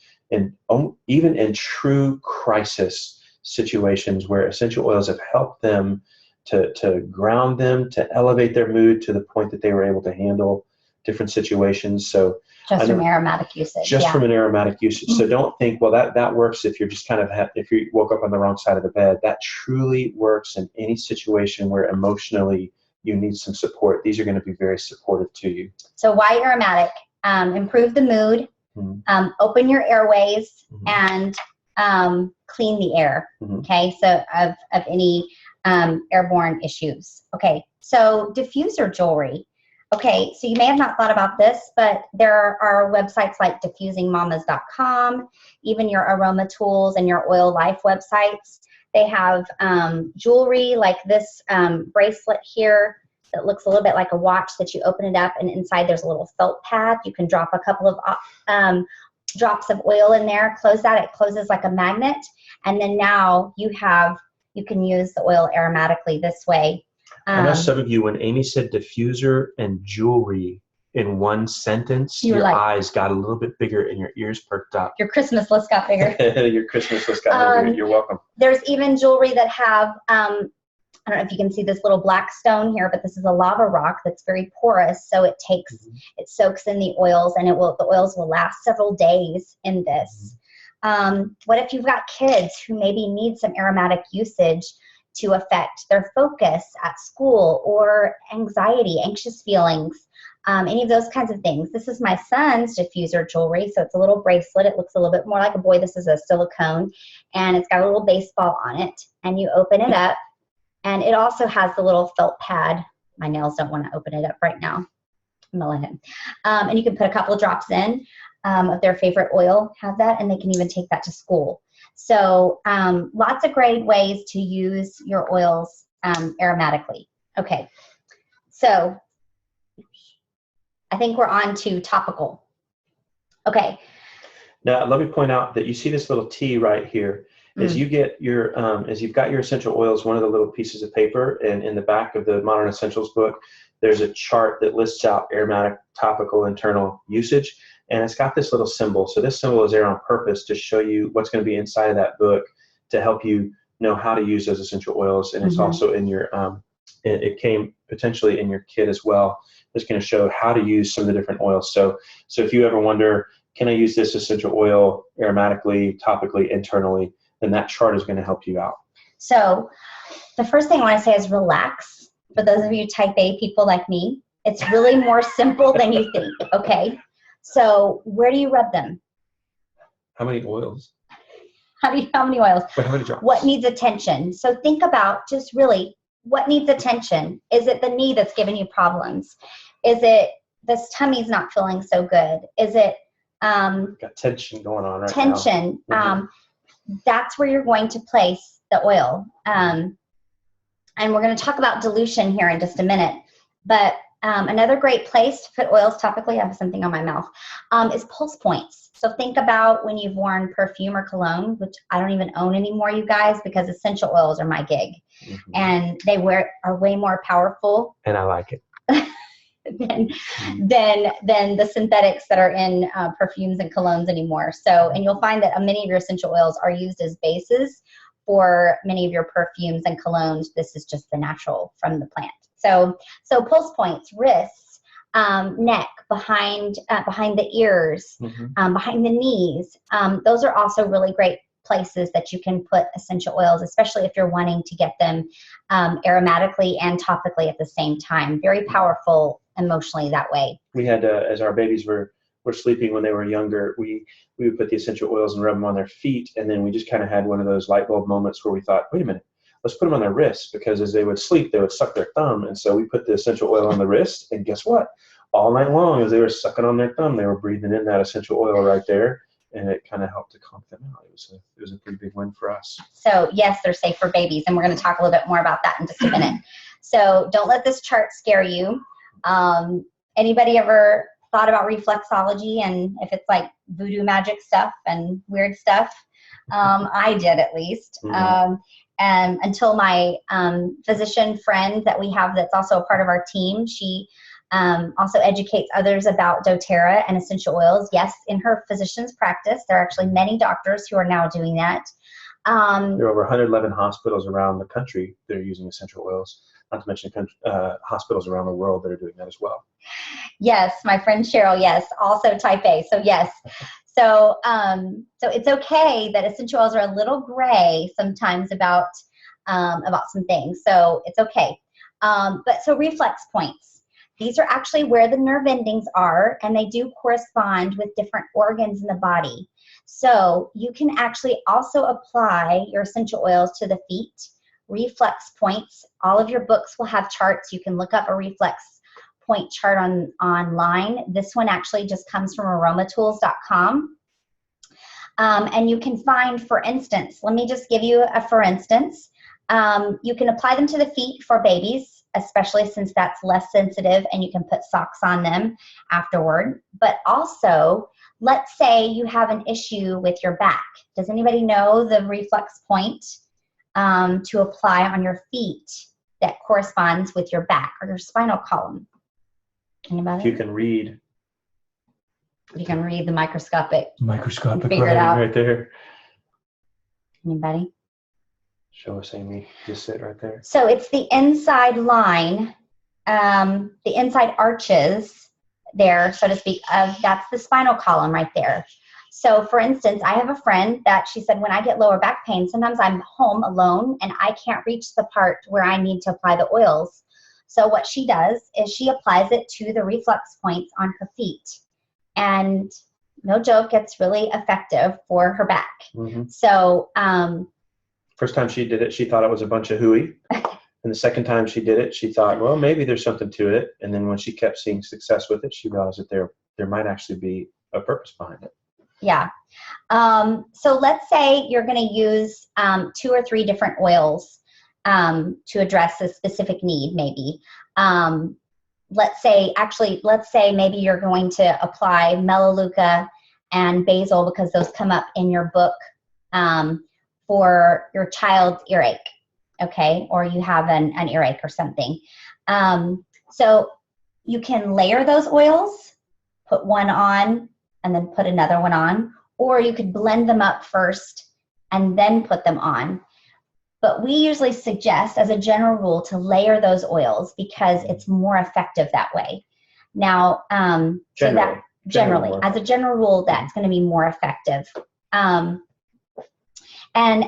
even in true crisis situations where essential oils have helped them to ground them, to elevate their mood to the point that they were able to handle different situations. So just from aromatic usage. Just from an aromatic usage. So don't think, well, that works if you're just kind of if you woke up on the wrong side of the bed. That truly works in any situation where emotionally you need some support. These are going to be very supportive to you. So why aromatic? Improve the mood, open your airways, and clean the air. Okay, so of any airborne issues. Okay, so diffuser jewelry. Okay, so you may have not thought about this, but there are websites like diffusingmamas.com, even your Aroma Tools and your Oil Life websites. They have jewelry like this bracelet here that looks a little bit like a watch that you open it up, and inside there's a little felt pad. You can drop a couple of drops of oil in there, close that, it closes like a magnet, and then now you can use the oil aromatically this way. I know some of you, when Amy said diffuser and jewelry in one sentence, your eyes got a little bit bigger and your ears perked up. Your Christmas list got bigger. Your Christmas list got a little bigger. You're welcome. There's even jewelry that have, I don't know if you can see this little black stone here, but this is a lava rock that's very porous, so it takes, it soaks in the oils, and the oils will last several days in this. What if you've got kids who maybe need some aromatic usage to affect their focus at school, or anxiety, anxious feelings, any of those kinds of things? This is my son's diffuser jewelry, so it's a little bracelet. It looks a little bit more like a boy. This is a silicone, and it's got a little baseball on it, and you open it up, and it also has the little felt pad. My nails don't want to open it up right now. I'm gonna let him. And you can put a couple of drops in of their favorite oil, have that, and they can even take that to school. So lots of great ways to use your oils aromatically. Okay, so I think we're on to topical. Okay. Now let me point out that you see this little T right here. As you get your, as you've got your essential oils, one of the little pieces of paper, and in the back of the Modern Essentials book, there's a chart that lists out aromatic, topical, internal usage. And it's got this little symbol. So this symbol is there on purpose to show you what's going to be inside of that book to help you know how to use those essential oils. And it's also in your, it came potentially in your kit as well. It's going to show how to use some of the different oils. So if you ever wonder, can I use this essential oil aromatically, topically, internally, then that chart is going to help you out. So the first thing I want to say is relax. For those of you type A people like me, it's really more simple than you think, okay? So where do you rub them? How many oils? How many oils? How many drops? What needs attention? So think about just really what needs attention. Is it the knee that's giving you problems? Is it this tummy's not feeling so good? Is it got tension going on right now? Tension. That's where you're going to place the oil. And we're going to talk about dilution here in just a minute. But another great place to put oils topically, I have something on my mouth, is pulse points. So think about when you've worn perfume or cologne, which I don't even own anymore, you guys, because essential oils are my gig. Mm-hmm. And they are way more powerful. And I like it. than the synthetics that are in perfumes and colognes anymore. So, and you'll find that many of your essential oils are used as bases for many of your perfumes and colognes. This is just the natural from the plant. So pulse points, wrists, neck, behind the ears, mm-hmm. Behind the knees. Those are also really great places that you can put essential oils, especially if you're wanting to get them aromatically and topically at the same time. Very powerful emotionally that way. We had, as our babies were sleeping when they were younger, we would put the essential oils and rub them on their feet, and then we just kind of had one of those light bulb moments where we thought, wait a minute, let's put them on their wrists, because as they would sleep, they would suck their thumb, and so we put the essential oil on the wrist, and guess what? All night long, as they were sucking on their thumb, they were breathing in that essential oil right there, and it kind of helped to calm them out. It was a pretty big win for us. So yes, they're safe for babies, and we're going to talk a little bit more about that in just a minute. So don't let this chart scare you. Anybody ever thought about reflexology and if it's like voodoo magic stuff and weird stuff? I did, at least. Mm-hmm. And until my physician friend that we have that's also a part of our team, she also educates others about doTERRA and essential oils. Yes, in her physician's practice, there are actually many doctors who are now doing that. There are over 111 hospitals around the country that are using essential oils, not to mention hospitals around the world that are doing that as well. Yes, my friend Cheryl, yes, also type A, so yes. So it's okay that essential oils are a little gray sometimes about some things, so it's okay. But so reflex points. These are actually where the nerve endings are, and they do correspond with different organs in the body. So you can actually also apply your essential oils to the feet. Reflex points. All of your books will have charts. You can look up a reflex point chart online. This one actually just comes from aromatools.com. And you can find, for instance, let me just give you a for instance. You can apply them to the feet for babies, especially since that's less sensitive and you can put socks on them afterward. But also, let's say you have an issue with your back. Does anybody know the reflex point to apply on your feet that corresponds with your back or your spinal column? Anybody? If you can read. You can read the microscopic writing right there. Anybody? Show us, Amy. Just sit right there. So it's the inside line, the inside arches there, so to speak, that's the spinal column right there. So for instance, I have a friend that she said, when I get lower back pain, sometimes I'm home alone and I can't reach the part where I need to apply the oils. So what she does is she applies it to the reflex points on her feet. And no joke, it's really effective for her back. Mm-hmm. So first time she did it, she thought it was a bunch of hooey. And the second time she did it, she thought, well, maybe there's something to it. And then when she kept seeing success with it, she realized that there might actually be a purpose behind it. Yeah. So let's say you're going to use 2 or 3 different oils to address a specific need, maybe. Let's say maybe you're going to apply Melaleuca and basil because those come up in your book for your child's earache, okay? Or you have an earache or something. So you can layer those oils, put one on, and then put another one on, or you could blend them up first and then put them on. But we usually suggest, as a general rule, to layer those oils because it's more effective that way. Now, generally, as a general rule, that's going to be more effective. And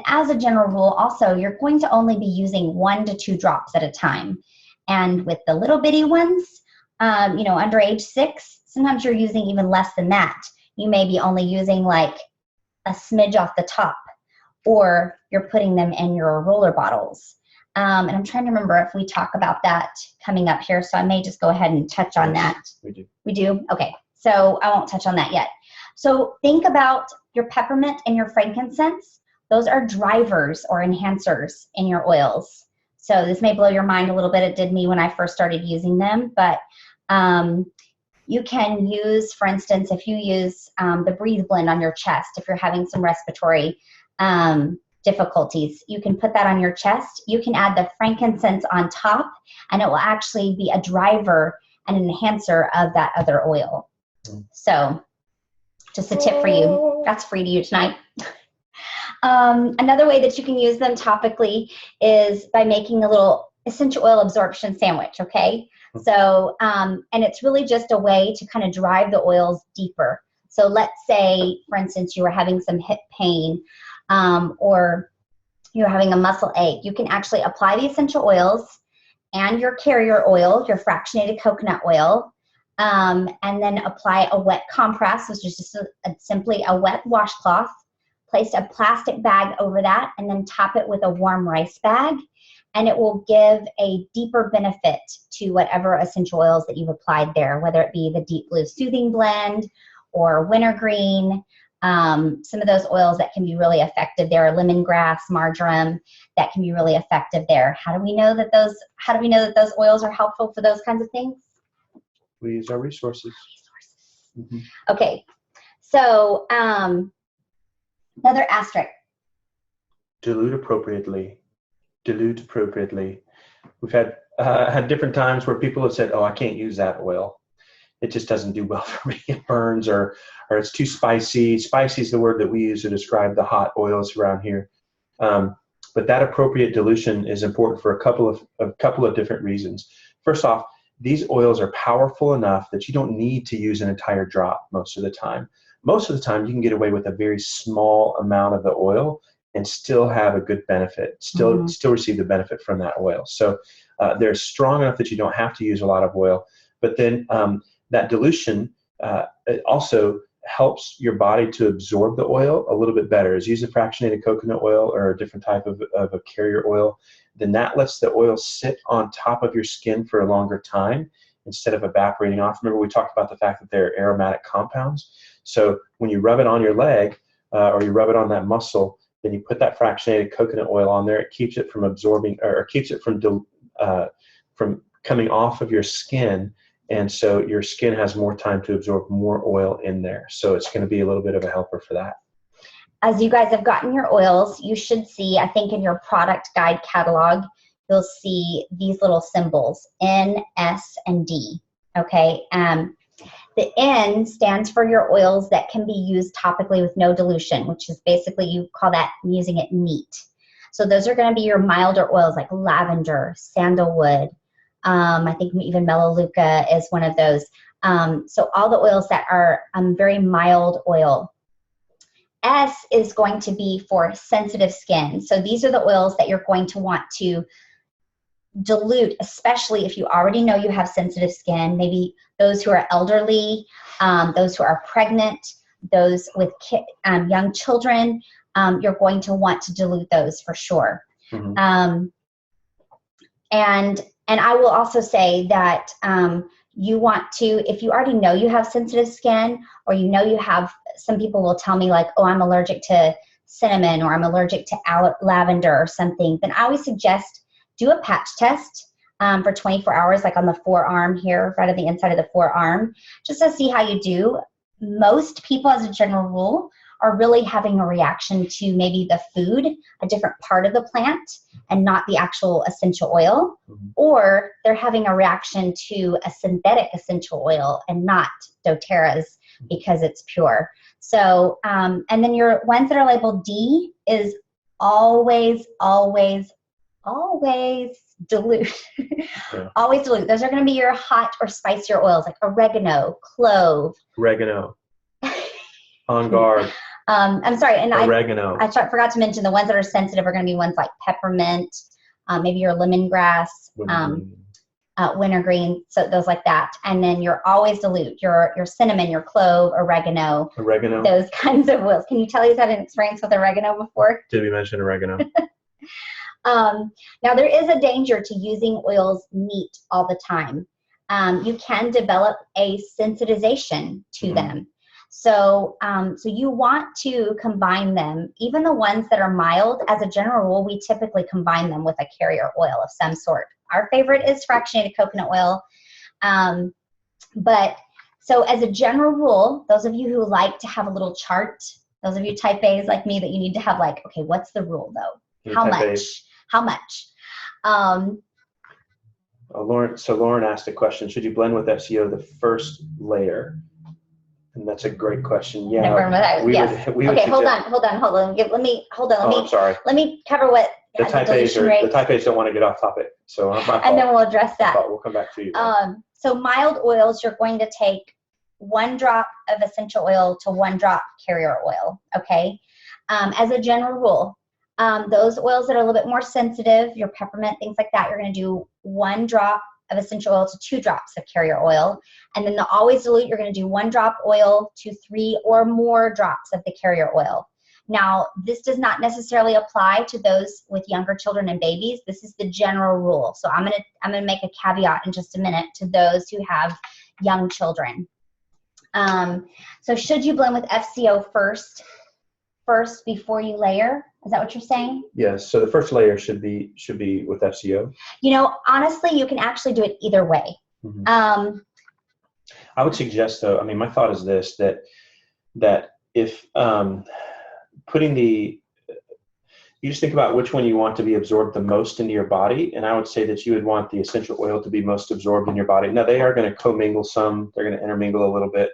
as a general rule, also, you're going to only be using 1 to 2 drops at a time. And with the little bitty ones, under age 6, sometimes you're using even less than that. You may be only using like a smidge off the top, or you're putting them in your roller bottles. And I'm trying to remember if we talk about that coming up here, so I may just go ahead and touch on that. We do. We do? Okay, so I won't touch on that yet. So think about your peppermint and your frankincense. those are drivers or enhancers in your oils. So this may blow your mind a little bit. It did me when I first started using them, but you can use, for instance, if you use the Breathe Blend on your chest, if you're having some respiratory difficulties, you can put that on your chest. You can add the frankincense on top, and it will actually be a driver and an enhancer of that other oil. So just a tip for you. That's free to you tonight. Another way that you can use them topically is by making a little essential oil absorption sandwich, okay? So, and it's really just a way to kind of drive the oils deeper. So let's say, for instance, you were having some hip pain or you're having a muscle ache. You can actually apply the essential oils and your carrier oil, your fractionated coconut oil, and then apply a wet compress, which is just simply a wet washcloth. Place a plastic bag over that and then top it with a warm rice bag, and it will give a deeper benefit to whatever essential oils that you've applied there, whether it be the Deep Blue Soothing Blend or Wintergreen. Some of those oils that can be really effective there are lemongrass, marjoram, that can be really effective there. How do we know that those oils are helpful for those kinds of things? We use our resources. Mm-hmm. Okay, so another asterisk. Dilute appropriately. Dilute appropriately. We've had different times where people have said, "Oh, I can't use that oil. It just doesn't do well for me. It burns, or it's too spicy." Spicy is the word that we use to describe the hot oils around here. But that appropriate dilution is important for a couple of different reasons. First off, these oils are powerful enough that you don't need to use an entire drop most of the time. Most of the time, you can get away with a very small amount of the oil and still have a good benefit, still receive the benefit from that oil. So they're strong enough that you don't have to use a lot of oil. But then that dilution it also helps your body to absorb the oil a little bit better. As you use a fractionated coconut oil or a different type of a carrier oil, then that lets the oil sit on top of your skin for a longer time instead of evaporating off. Remember, we talked about the fact that they're aromatic compounds. So when you rub it on your leg or you rub it on that muscle, then you put that fractionated coconut oil on there. It keeps it from absorbing, or keeps it from coming off of your skin. And so your skin has more time to absorb more oil in there. So it's going to be a little bit of a helper for that. As you guys have gotten your oils, you should see, I think in your product guide catalog, you'll see these little symbols, N, S, and D, okay? The N stands for your oils that can be used topically with no dilution, which is basically, you call that using it neat. So those are going to be your milder oils like lavender, sandalwood, I think even melaleuca is one of those. So all the oils that are very mild oil. S is going to be for sensitive skin. So these are the oils that you're going to want to dilute, especially if you already know you have sensitive skin, maybe those who are elderly, those who are pregnant, those with young children. You're going to want to dilute those for sure. Mm-hmm. And I will also say that you want to, if you already know you have sensitive skin, or you know you have, some people will tell me like, oh, I'm allergic to cinnamon, or I'm allergic to lavender or something, then I always suggest do a patch test for 24 hours, like on the forearm here, right on the inside of the forearm, just to see how you do. Most people, as a general rule, are really having a reaction to maybe the food, a different part of the plant, and not the actual essential oil, or they're having a reaction to a synthetic essential oil and not doTERRA's because it's pure. So, and then your ones that are labeled D is always, always, always dilute. Yeah. Always dilute. Those are going to be your hot or spicier oils like oregano, clove. Oregano. On guard. I'm sorry, and oregano. I forgot to mention the ones that are sensitive are going to be ones like peppermint, maybe your lemongrass, wintergreen, so those like that. And then you're always dilute your cinnamon, your clove, oregano, those kinds of oils. Can you tell us had an experience with oregano before? Did we mention oregano? Now there is a danger to using oils neat all the time. You can develop a sensitization to them. So, so you want to combine them. Even the ones that are mild, as a general rule, we typically combine them with a carrier oil of some sort. Our favorite is fractionated coconut oil. But so as a general rule, those of you who like to have a little chart, those of you type A's like me that you need to have like, okay, what's the rule though? How much? How much? Lauren asked a question, should you blend with FCO the first layer? And that's a great question. Yeah. Yes. Okay, hold on. Let me cover what the type A's don't want to get off topic. So and then we'll address that. We'll come back to you. So mild oils, you're going to take 1 drop of essential oil to 1 drop carrier oil, okay? As a general rule, those oils that are a little bit more sensitive, your peppermint, things like that, you're going to do 1 drop of essential oil to 2 drops of carrier oil. And then the always dilute, you're going to do 1 drop oil to 3 or more drops of the carrier oil. Now, this does not necessarily apply to those with younger children and babies. This is the general rule. So I'm gonna make a caveat in just a minute to those who have young children. So should you blend with FCO first before you layer? Is that what you're saying? Yes. So the first layer should be with FCO. You know, honestly, you can actually do it either way. Mm-hmm. I would suggest, though, I mean, my thought is this, that if you just think about which one you want to be absorbed the most into your body, and I would say that you would want the essential oil to be most absorbed in your body. Now, they are going to commingle some, they're going to intermingle a little bit,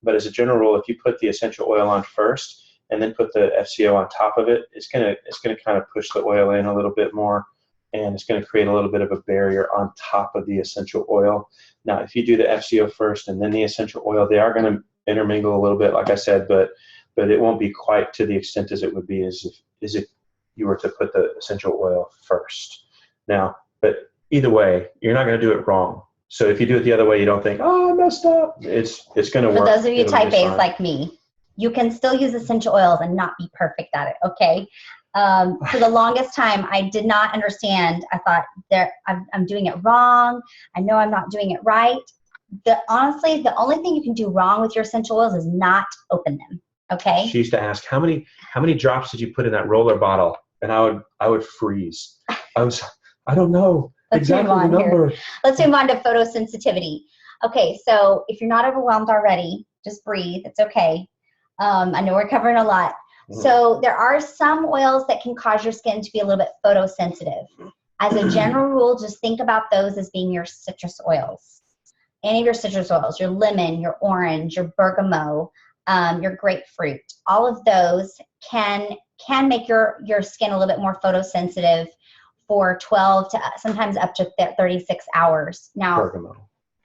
but as a general rule, if you put the essential oil on first and then put the FCO on top of it, it's going to kind of push the oil in a little bit more, and it's going to create a little bit of a barrier on top of the essential oil. Now, if you do the FCO first and then the essential oil, they are going to intermingle a little bit, like I said, but it won't be quite to the extent as it would be as if you were to put the essential oil first. Now, but either way, you're not going to do it wrong. So if you do it the other way, you don't think, oh, I messed up. It's going to work. For those of you type A's like me, you can still use essential oils and not be perfect at it, okay? For the longest time, I did not understand. I thought I'm doing it wrong. I know I'm not doing it right. Honestly, the only thing you can do wrong with your essential oils is not open them. Okay. She used to ask, how many drops did you put in that roller bottle? And I would freeze. I don't know exactly the number. Let's move on to photosensitivity. Okay, so if you're not overwhelmed already, just breathe. It's okay. I know we're covering a lot. So there are some oils that can cause your skin to be a little bit photosensitive. As a general rule, just think about those as being your citrus oils. Any of your citrus oils, your lemon, your orange, your bergamot, your grapefruit, all of those can make your skin a little bit more photosensitive for 12 to sometimes up to 36 hours. Now,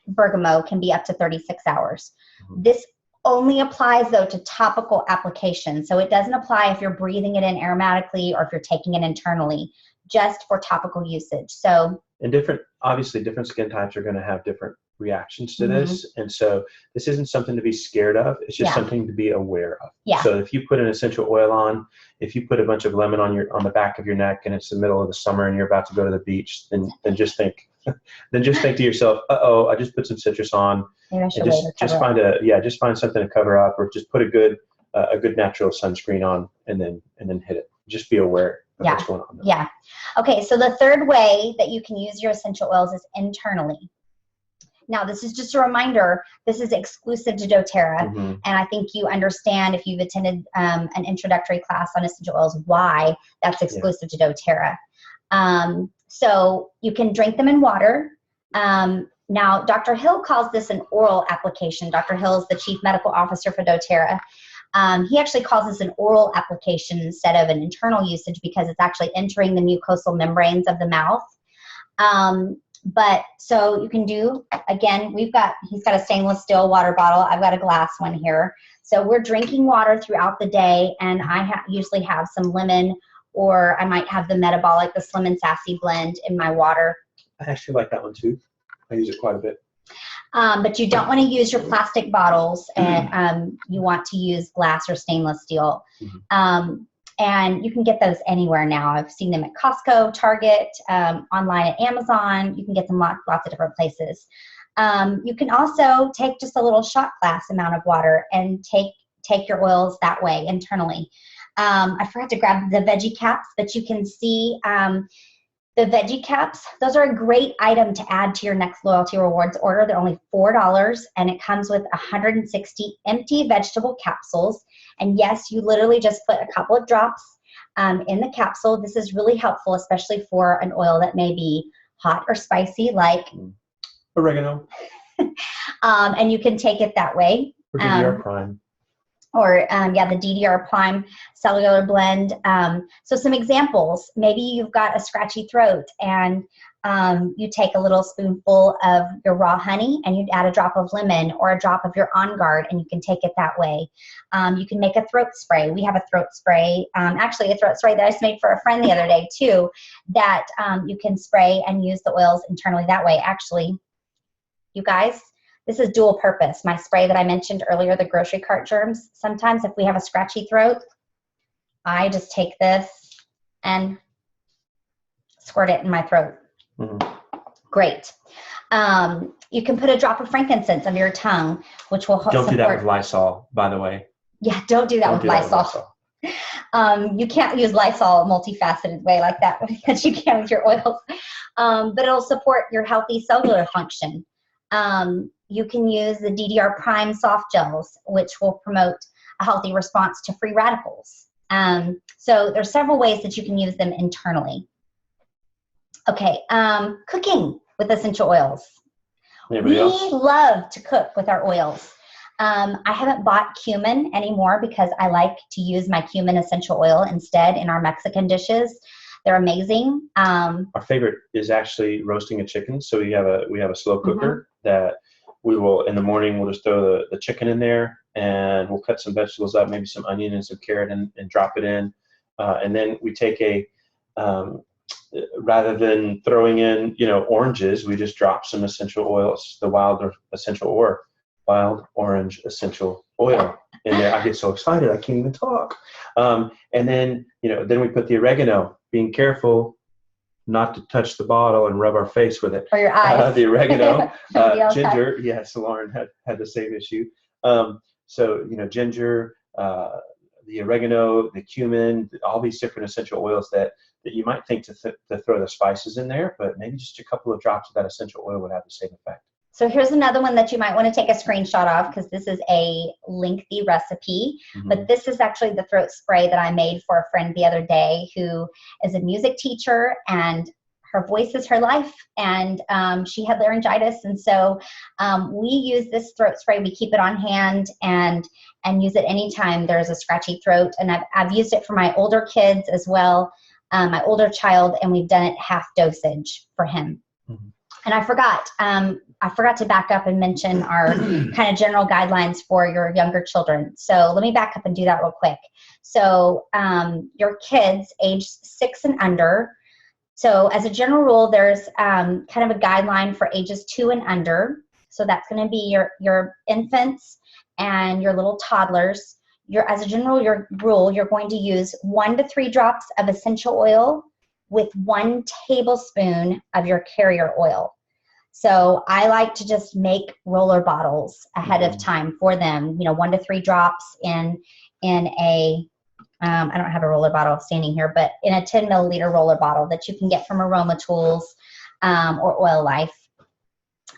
bergamot can be up to 36 hours. Mm-hmm. This only applies, though, to topical application. So it doesn't apply if you're breathing it in aromatically or if you're taking it internally, just for topical usage. So, and obviously different skin types are going to have different reactions to this. And so this isn't something to be scared of. It's just something to be aware of. Yeah. So if you put an essential oil on, if you put a bunch of lemon on the back of your neck and it's the middle of the summer and you're about to go to the beach, then just think to yourself, uh-oh, I just put some citrus on. And just find something to cover up, or just put a good natural sunscreen on and then hit it. Just be aware of what's going on there. Yeah. Okay, so the third way that you can use your essential oils is internally. Now, this is just a reminder, this is exclusive to doTERRA, and I think you understand if you've attended an introductory class on essential oils, why that's exclusive to doTERRA. So you can drink them in water. Now, Dr. Hill calls this an oral application. Dr. Hill is the Chief Medical Officer for doTERRA. He actually calls this an oral application instead of an internal usage because it's actually entering the mucosal membranes of the mouth. But so you can do, again, he's got a stainless steel water bottle. I've got a glass one here. So we're drinking water throughout the day, and I usually have some lemon, or I might have the metabolic, the Slim and Sassy blend in my water. I actually like that one too. I use it quite a bit. But you don't want to use your plastic bottles, and you want to use glass or stainless steel. And you can get those anywhere now. I've seen them at Costco, Target, online at Amazon. You can get them lots of different places. You can also take just a little shot glass amount of water and take your oils that way internally. I forgot to grab the veggie caps, but you can see the veggie caps. Those are a great item to add to your next loyalty rewards order. They're only $4, and it comes with 160 empty vegetable capsules. And yes, you literally just put a couple of drops in the capsule. This is really helpful, especially for an oil that may be hot or spicy, like oregano. And you can take it that way. Or DDR Prime. Or yeah, the DDR Prime cellular blend. So some examples, maybe you've got a scratchy throat and you take a little spoonful of your raw honey and you'd add a drop of lemon or a drop of your On Guard, and you can take it that way. You can make a throat spray. We have a throat spray, actually a throat spray that I just made for a friend the other day too, that you can spray and use the oils internally that way. Actually, you guys, this is dual purpose. My spray that I mentioned earlier, the grocery cart germs, sometimes if we have a scratchy throat, I just take this and squirt it in my throat. Great. You can put a drop of frankincense under your tongue, which will help Don't support. do that with Lysol, by the way. Yeah, don't do that with Lysol. You can't use Lysol multifaceted way like that because you can with your oils. But it'll support your healthy cellular function. You can use the DDR Prime soft gels, which will promote a healthy response to free radicals. So there's several ways that you can use them internally. Okay, cooking with essential oils. Anybody else? We love to cook with our oils. I haven't bought cumin anymore because I like to use my cumin essential oil instead in our Mexican dishes. They're amazing. Our favorite is actually roasting a chicken. So we have a slow cooker that we will, in the morning, we'll just throw the chicken in there and we'll cut some vegetables up, maybe some onion and some carrot and drop it in. And then we take rather than throwing in, oranges, we just drop some essential oils, the wild orange essential oil in there. I get so excited, I can't even talk. And then, then we put the oregano, being careful not to touch the bottle and rub our face with it. Or your eyes. The oregano, ginger. Yes, Lauren had the same issue. So, ginger, the oregano, the cumin, all these different essential oils that you might think to throw the spices in there, but maybe just a couple of drops of that essential oil would have the same effect. So here's another one that you might want to take a screenshot of because this is a lengthy recipe, but this is actually the throat spray that I made for a friend the other day who is a music teacher and her voice is her life, and she had laryngitis, and so we use this throat spray. We keep it on hand and use it anytime there's a scratchy throat, and I've used it for my older kids as well, my older child, and we've done it half dosage for him. And I forgot to back up and mention our kind of general guidelines for your younger children. So let me back up and do that real quick. So your kids age 6 and under. So as a general rule, there's kind of a guideline for ages 2 and under. So that's going to be your infants and your little toddlers. As a general rule, you're going to use 1 to 3 drops of essential oil with 1 tablespoon of your carrier oil. So I like to just make roller bottles ahead of time for them. 1 to 3 drops in a, I don't have a roller bottle standing here, but in a 10 milliliter roller bottle that you can get from Aroma Tools or Oil Life.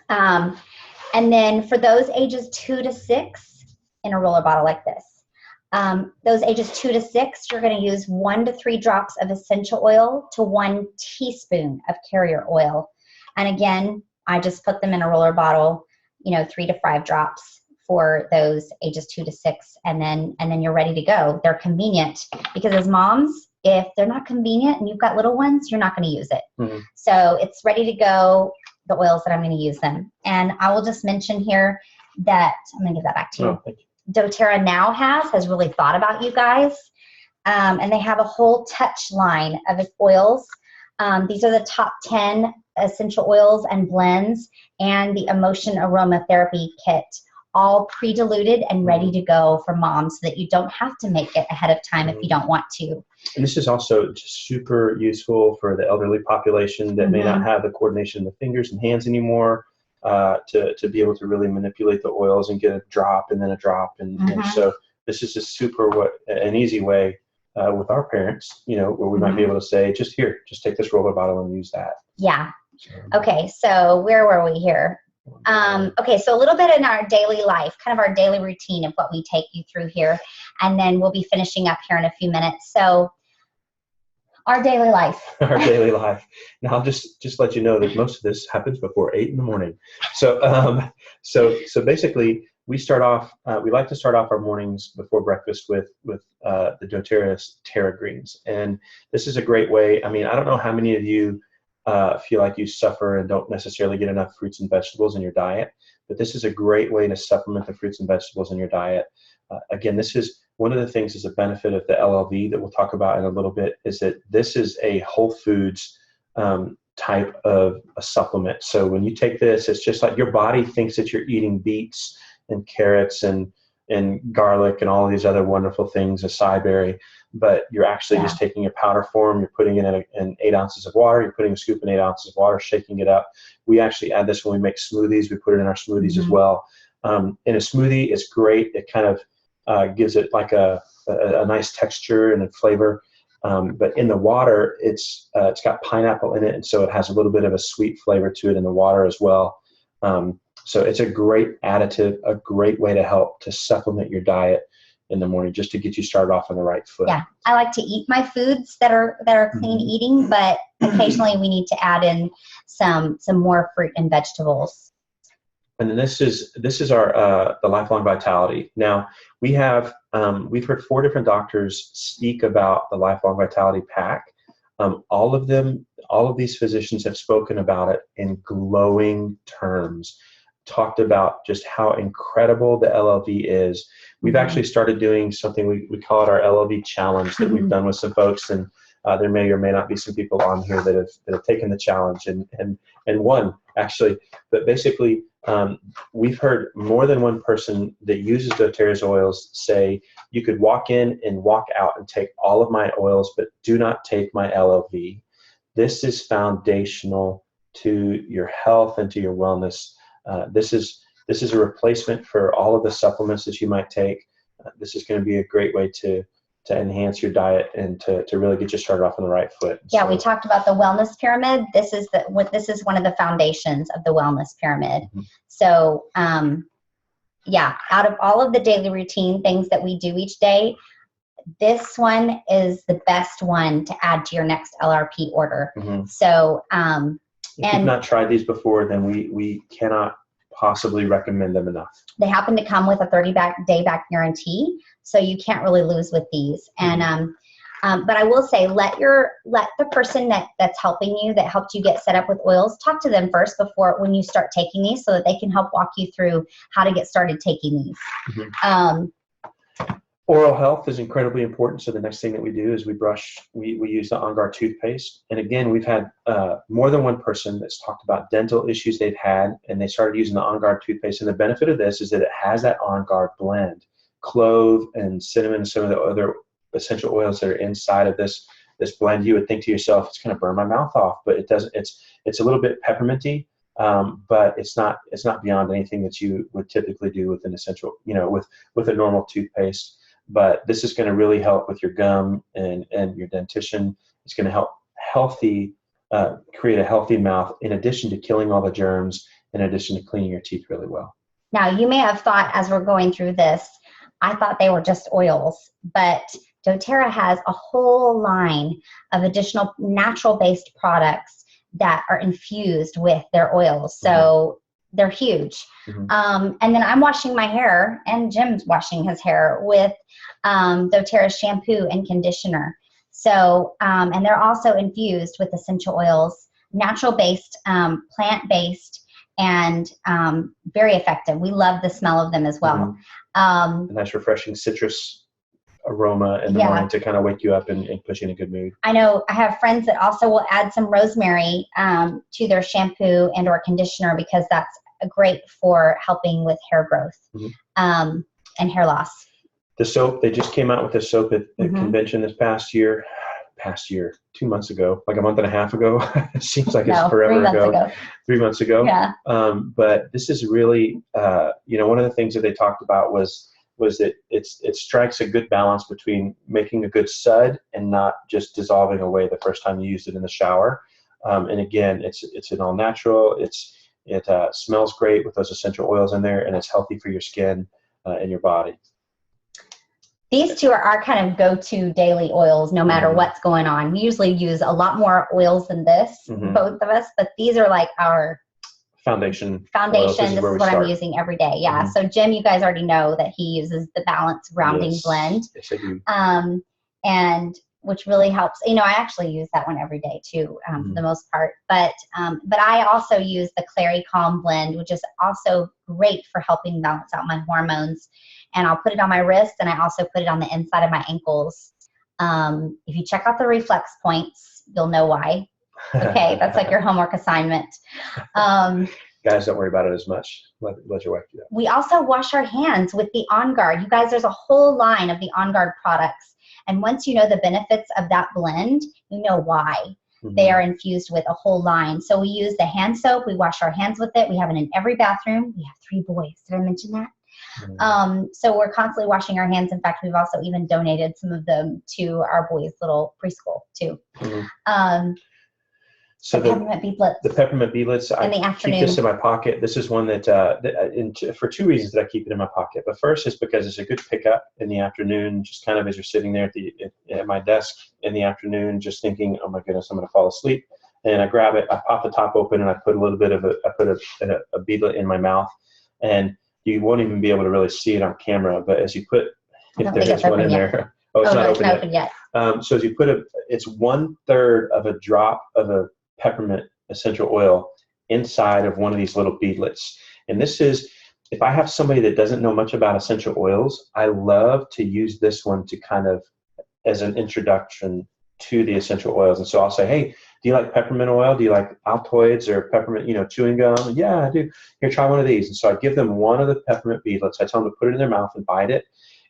And then for those ages 2 to 6, in a roller bottle like this. Those ages 2 to 6, you're going to use 1 to 3 drops of essential oil to 1 teaspoon of carrier oil. And again, I just put them in a roller bottle, 3 to 5 drops for those ages 2 to 6, and then you're ready to go. They're convenient because as moms, if they're not convenient and you've got little ones, you're not going to use it. So it's ready to go, the oils that I'm going to use them. And I will just mention here that, I'm going to give that back to you. Thank you. doTERRA now has really thought about you guys, and they have a whole touch line of oils. These are the top 10 essential oils and blends and the Emotion Aromatherapy Kit, all pre-diluted and ready to go for moms so that you don't have to make it ahead of time if you don't want to. And this is also just super useful for the elderly population that may not have the coordination of the fingers and hands anymore. to be able to really manipulate the oils and get a drop and then a drop. And so this is a an easy way with our parents, where we might be able to say, just take this roller bottle and use that. Yeah. Okay. So where were we here? Okay. So a little bit in our daily life, kind of our daily routine of what we take you through here. And then we'll be finishing up here in a few minutes. So our daily life. Our daily life. Now, I'll just let you know that most of this happens before 8 in the morning. So, so basically, we like to start off our mornings before breakfast with the doTERRA Terra Greens, and this is a great way. I mean, I don't know how many of you feel like you suffer and don't necessarily get enough fruits and vegetables in your diet, but this is a great way to supplement the fruits and vegetables in your diet. Again, this is one of the things is a benefit of the LLV that we'll talk about in a little bit, is that this is a whole foods type of a supplement. So when you take this, it's just like your body thinks that you're eating beets and carrots and garlic and all these other wonderful things, acai berry, but you're actually just taking a powder form, you're putting it in 8 ounces of water, you're putting a scoop in 8 ounces of water, shaking it up. We actually add this when we make smoothies. We put it in our smoothies as well. In a smoothie, it's great. It kind of gives it like a nice texture and a flavor. But in the water, it's got pineapple in it, and so it has a little bit of a sweet flavor to it in the water as well. So it's a great additive, a great way to help to supplement your diet in the morning, just to get you started off on the right foot. Yeah, I like to eat my foods that are clean eating, but occasionally we need to add in some more fruit and vegetables. And then this is our the Lifelong Vitality. Now we've heard 4 different doctors speak about the Lifelong Vitality pack. All of these physicians have spoken about it in glowing terms, talked about just how incredible the LLV is. We've actually started doing something, we call it our LLV challenge, that we've done with some folks, and there may or may not be some people on here that have taken the challenge and won, actually. But basically, we've heard more than one person that uses doTERRA's oils say, you could walk in and walk out and take all of my oils, but do not take my LLV. This is foundational to your health and to your wellness. This is a replacement for all of the supplements that you might take. This is going to be a great way to enhance your diet and to really get you started off on the right foot. Yeah, we talked about the wellness pyramid. This is one of the foundations of the wellness pyramid. So, yeah, out of all of the daily routine things that we do each day, this one is the best one to add to your next LRP order. So, if you've not tried these before, then we cannot possibly recommend them enough. They happen to come with a 30-day back guarantee, so you can't really lose with these. And but I will say, let the person that's helping you, that helped you get set up with oils, talk to them first before when you start taking these, so that they can help walk you through how to get started taking these. Oral health is incredibly important. So the next thing that we do is we use the On Guard toothpaste. And again, we've had more than one person that's talked about dental issues they've had, and they started using the On Guard toothpaste. And the benefit of this is that it has that On Guard blend, clove and cinnamon and some of the other essential oils that are inside of this blend. You would think to yourself, it's going to burn my mouth off, but it doesn't. It's a little bit pepperminty, but it's not beyond anything that you would typically do with an essential, with a normal toothpaste. But this is going to really help with your gum and your dentition. It's going to help create a healthy mouth, in addition to killing all the germs, in addition to cleaning your teeth really well. Now, you may have thought, as we're going through this, I thought they were just oils, but doTERRA has a whole line of additional natural-based products that are infused with their oils. So they're huge. And then I'm washing my hair, and Jim's washing his hair with doTERRA shampoo and conditioner. So, and they're also infused with essential oils, natural-based, plant-based, and very effective. We love the smell of them as well. A nice refreshing citrus aroma in the morning to kind of wake you up and put you in a good mood. I know I have friends that also will add some rosemary to their shampoo and or conditioner, because that's great for helping with hair growth and hair loss. The soap, they just came out with a soap at the convention this past year. past year, 2 months ago, like a month and a half ago. It seems like it's No, forever 3 months ago. ago. 3 months ago. Yeah. But this is really, one of the things that they talked about was that it strikes a good balance between making a good sud and not just dissolving away the first time you used it in the shower. And again, it's an all natural. It smells great with those essential oils in there, and it's healthy for your skin and your body. These two are our kind of go-to daily oils, no matter what's going on. We usually use a lot more oils than this, both of us, but these are like our foundation. This is what I'm using every day. Yeah. So Jim, you guys already know that he uses the Balance Grounding Blend. Yes, I do. And which really helps. I actually use that one every day too, for the most part. But I also use the Clary Calm Blend, which is also great for helping balance out my hormones. And I'll put it on my wrist, and I also put it on the inside of my ankles. If you check out the reflex points, you'll know why. Okay, that's like your homework assignment. Guys, don't worry about it as much. Let your wife do that. We also wash our hands with the On Guard. You guys, there's a whole line of the On Guard products. And once you know the benefits of that blend, you know why. They are infused with a whole line. So we use the hand soap. We wash our hands with it. We have it in every bathroom. We have 3 boys. Did I mention that? So we're constantly washing our hands. In fact, we've also even donated some of them to our boys' little preschool too. So the peppermint beadlets. The peppermint beadlets. I keep this in my pocket. This is one that, for 2 reasons that I keep it in my pocket. But first is because it's a good pickup in the afternoon, just kind of as you're sitting there at my desk in the afternoon, just thinking, oh my goodness, I'm going to fall asleep. And I grab it, I pop the top open, and I put a little bit of a beadlet in my mouth. And you won't even be able to really see it on camera. But as you put, if there is one in there. Oh, it's not open yet. So as you put it's 1/3 of a drop of a peppermint essential oil inside of one of these little beadlets. And this is, if I have somebody that doesn't know much about essential oils, I love to use this one to kind of as an introduction to the essential oils. And so I'll say, hey, do you like peppermint oil? Do you like Altoids or peppermint, chewing gum? Yeah, I do. Here, try one of these. And so I give them one of the peppermint beadlets. I tell them to put it in their mouth and bite it,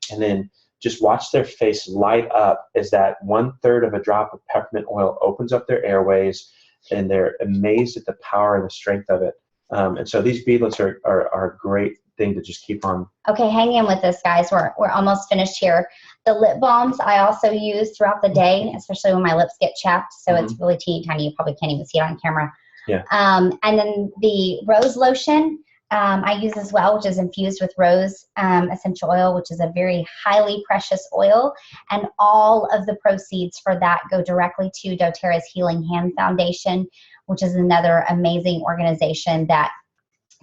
and then just watch their face light up as that 1/3 of a drop of peppermint oil opens up their airways, and they're amazed at the power and the strength of it. And so these beadlets are a great thing to just keep on. Okay, hang in with us, guys. We're almost finished here. The lip balms I also use throughout the day, especially when my lips get chapped. So it's really teeny tiny. You probably can't even see it on camera. Yeah. And then the rose lotion I use as well, which is infused with rose essential oil, which is a very highly precious oil. And all of the proceeds for that go directly to doTERRA's Healing Hand Foundation, which is another amazing organization that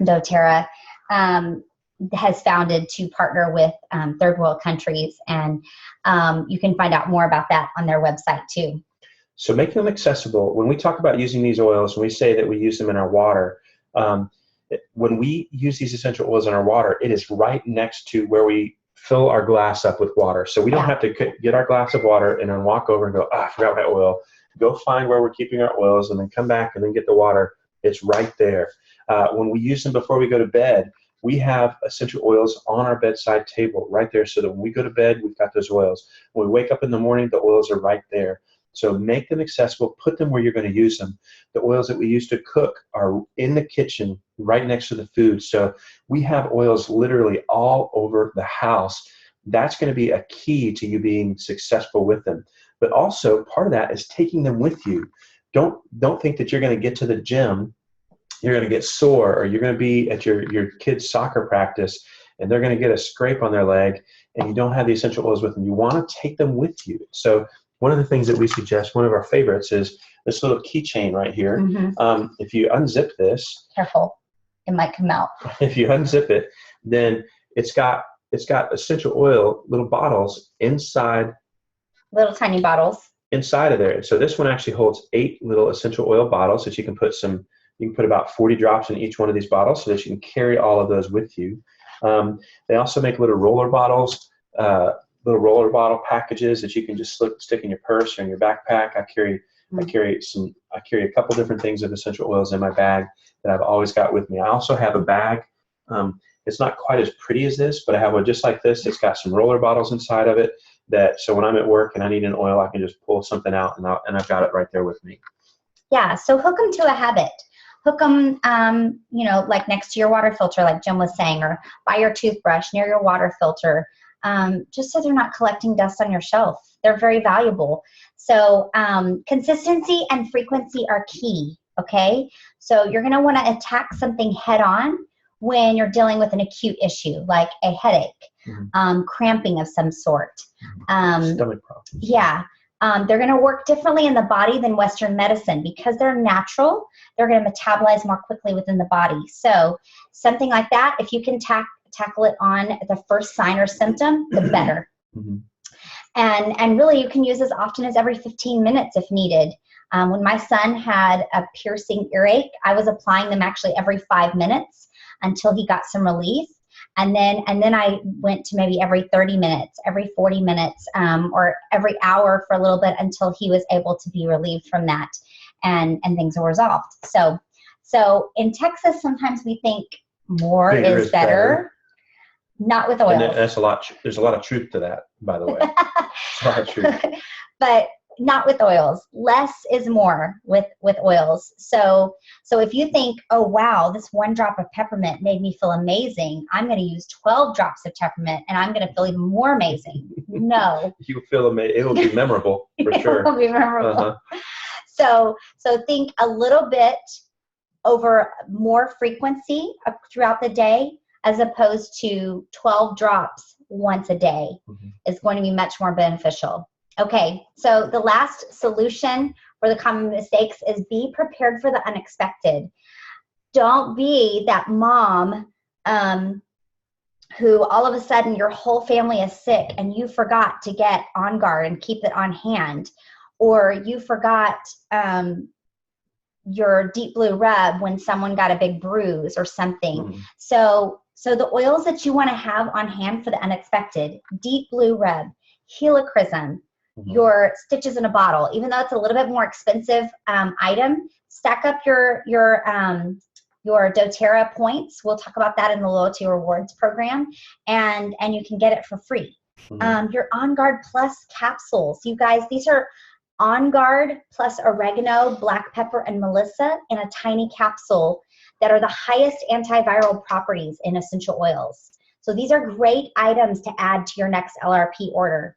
doTERRA has founded to partner with third world countries. And you can find out more about that on their website too. So making them accessible, when we talk about using these oils, and we say that we use them in our water, when we use these essential oils in our water, it is right next to where we fill our glass up with water. So we don't have to get our glass of water and then walk over and go, I forgot my oil. Go find where we're keeping our oils and then come back and then get the water. It's right there. When we use them before we go to bed, we have essential oils on our bedside table right there, so that when we go to bed, we've got those oils. When we wake up in the morning, the oils are right there. So make them accessible, put them where you're going to use them. The oils that we use to cook are in the kitchen right next to the food. So we have oils literally all over the house. That's going to be a key to you being successful with them. But also part of that is taking them with you. Don't think that you're going to get to the gym, you're going to get sore, or you're going to be at your kid's soccer practice and they're going to get a scrape on their leg and you don't have the essential oils with them. You want to take them with you. So one of the things that we suggest, one of our favorites, is this little keychain right here. If you unzip this, careful, it might come out. If you unzip it, then it's got essential oil little bottles inside. Little tiny bottles inside of there. So this one actually holds 8 little essential oil bottles that you can put about 40 drops in each one of these bottles, so that you can carry all of those with you. They also make little roller bottles. Little roller bottle packages that you can just stick in your purse or in your backpack. I carry a couple different things of essential oils in my bag that I've always got with me. I also have a bag. It's not quite as pretty as this, but I have one just like this. It's got some roller bottles inside of it. that so when I'm at work and I need an oil, I can just pull something out and I've got it right there with me. Yeah, so hook them to a habit. Hook them, you know, like next to your water filter, like Jim was saying, or by your toothbrush, near your water filter, just so they're not collecting dust on your shelf. They're very valuable. So consistency and frequency are key, okay? So you're gonna wanna attack something head on when you're dealing with an acute issue, like a headache, cramping of some sort. Stomach problems. Yeah. They're going to work differently in the body than Western medicine because they're natural. They're going to metabolize more quickly within the body. So something like that, if you can tackle it on the first sign or symptom, the better. And really, you can use as often as every 15 minutes if needed. When my son had a piercing earache, I was applying them actually every 5 minutes until he got some relief. And then I went to maybe every 30 minutes, every 40 minutes, or every hour for a little bit until he was able to be relieved from that and things were resolved. So in Texas, sometimes we think more is better. Not with oils. And that's there's a lot of truth to that, by the way. A lot of truth. But not with oils. Less is more with oils. So if you think, oh wow, this 1 drop of peppermint made me feel amazing, I'm going to use 12 drops of peppermint and I'm going to feel even more amazing. No. You feel amazing. It will be memorable for sure. It will be memorable. So think a little bit over more frequency throughout the day as opposed to 12 drops once a day is going to be much more beneficial. Okay, so the last solution for the common mistakes is be prepared for the unexpected. Don't be that mom who all of a sudden your whole family is sick and you forgot to get On Guard and keep it on hand, or you forgot your deep blue rub when someone got a big bruise or something. So the oils that you want to have on hand for the unexpected: deep blue rub, helichrysum, your stitches in a bottle. Even though it's a little bit more expensive item, stack up your doTERRA points. We'll talk about that in the Loyalty Rewards program, and you can get it for free. Your On Guard Plus capsules. You guys, these are On Guard plus oregano, black pepper, and melissa in a tiny capsule that are the highest antiviral properties in essential oils. So these are great items to add to your next LRP order.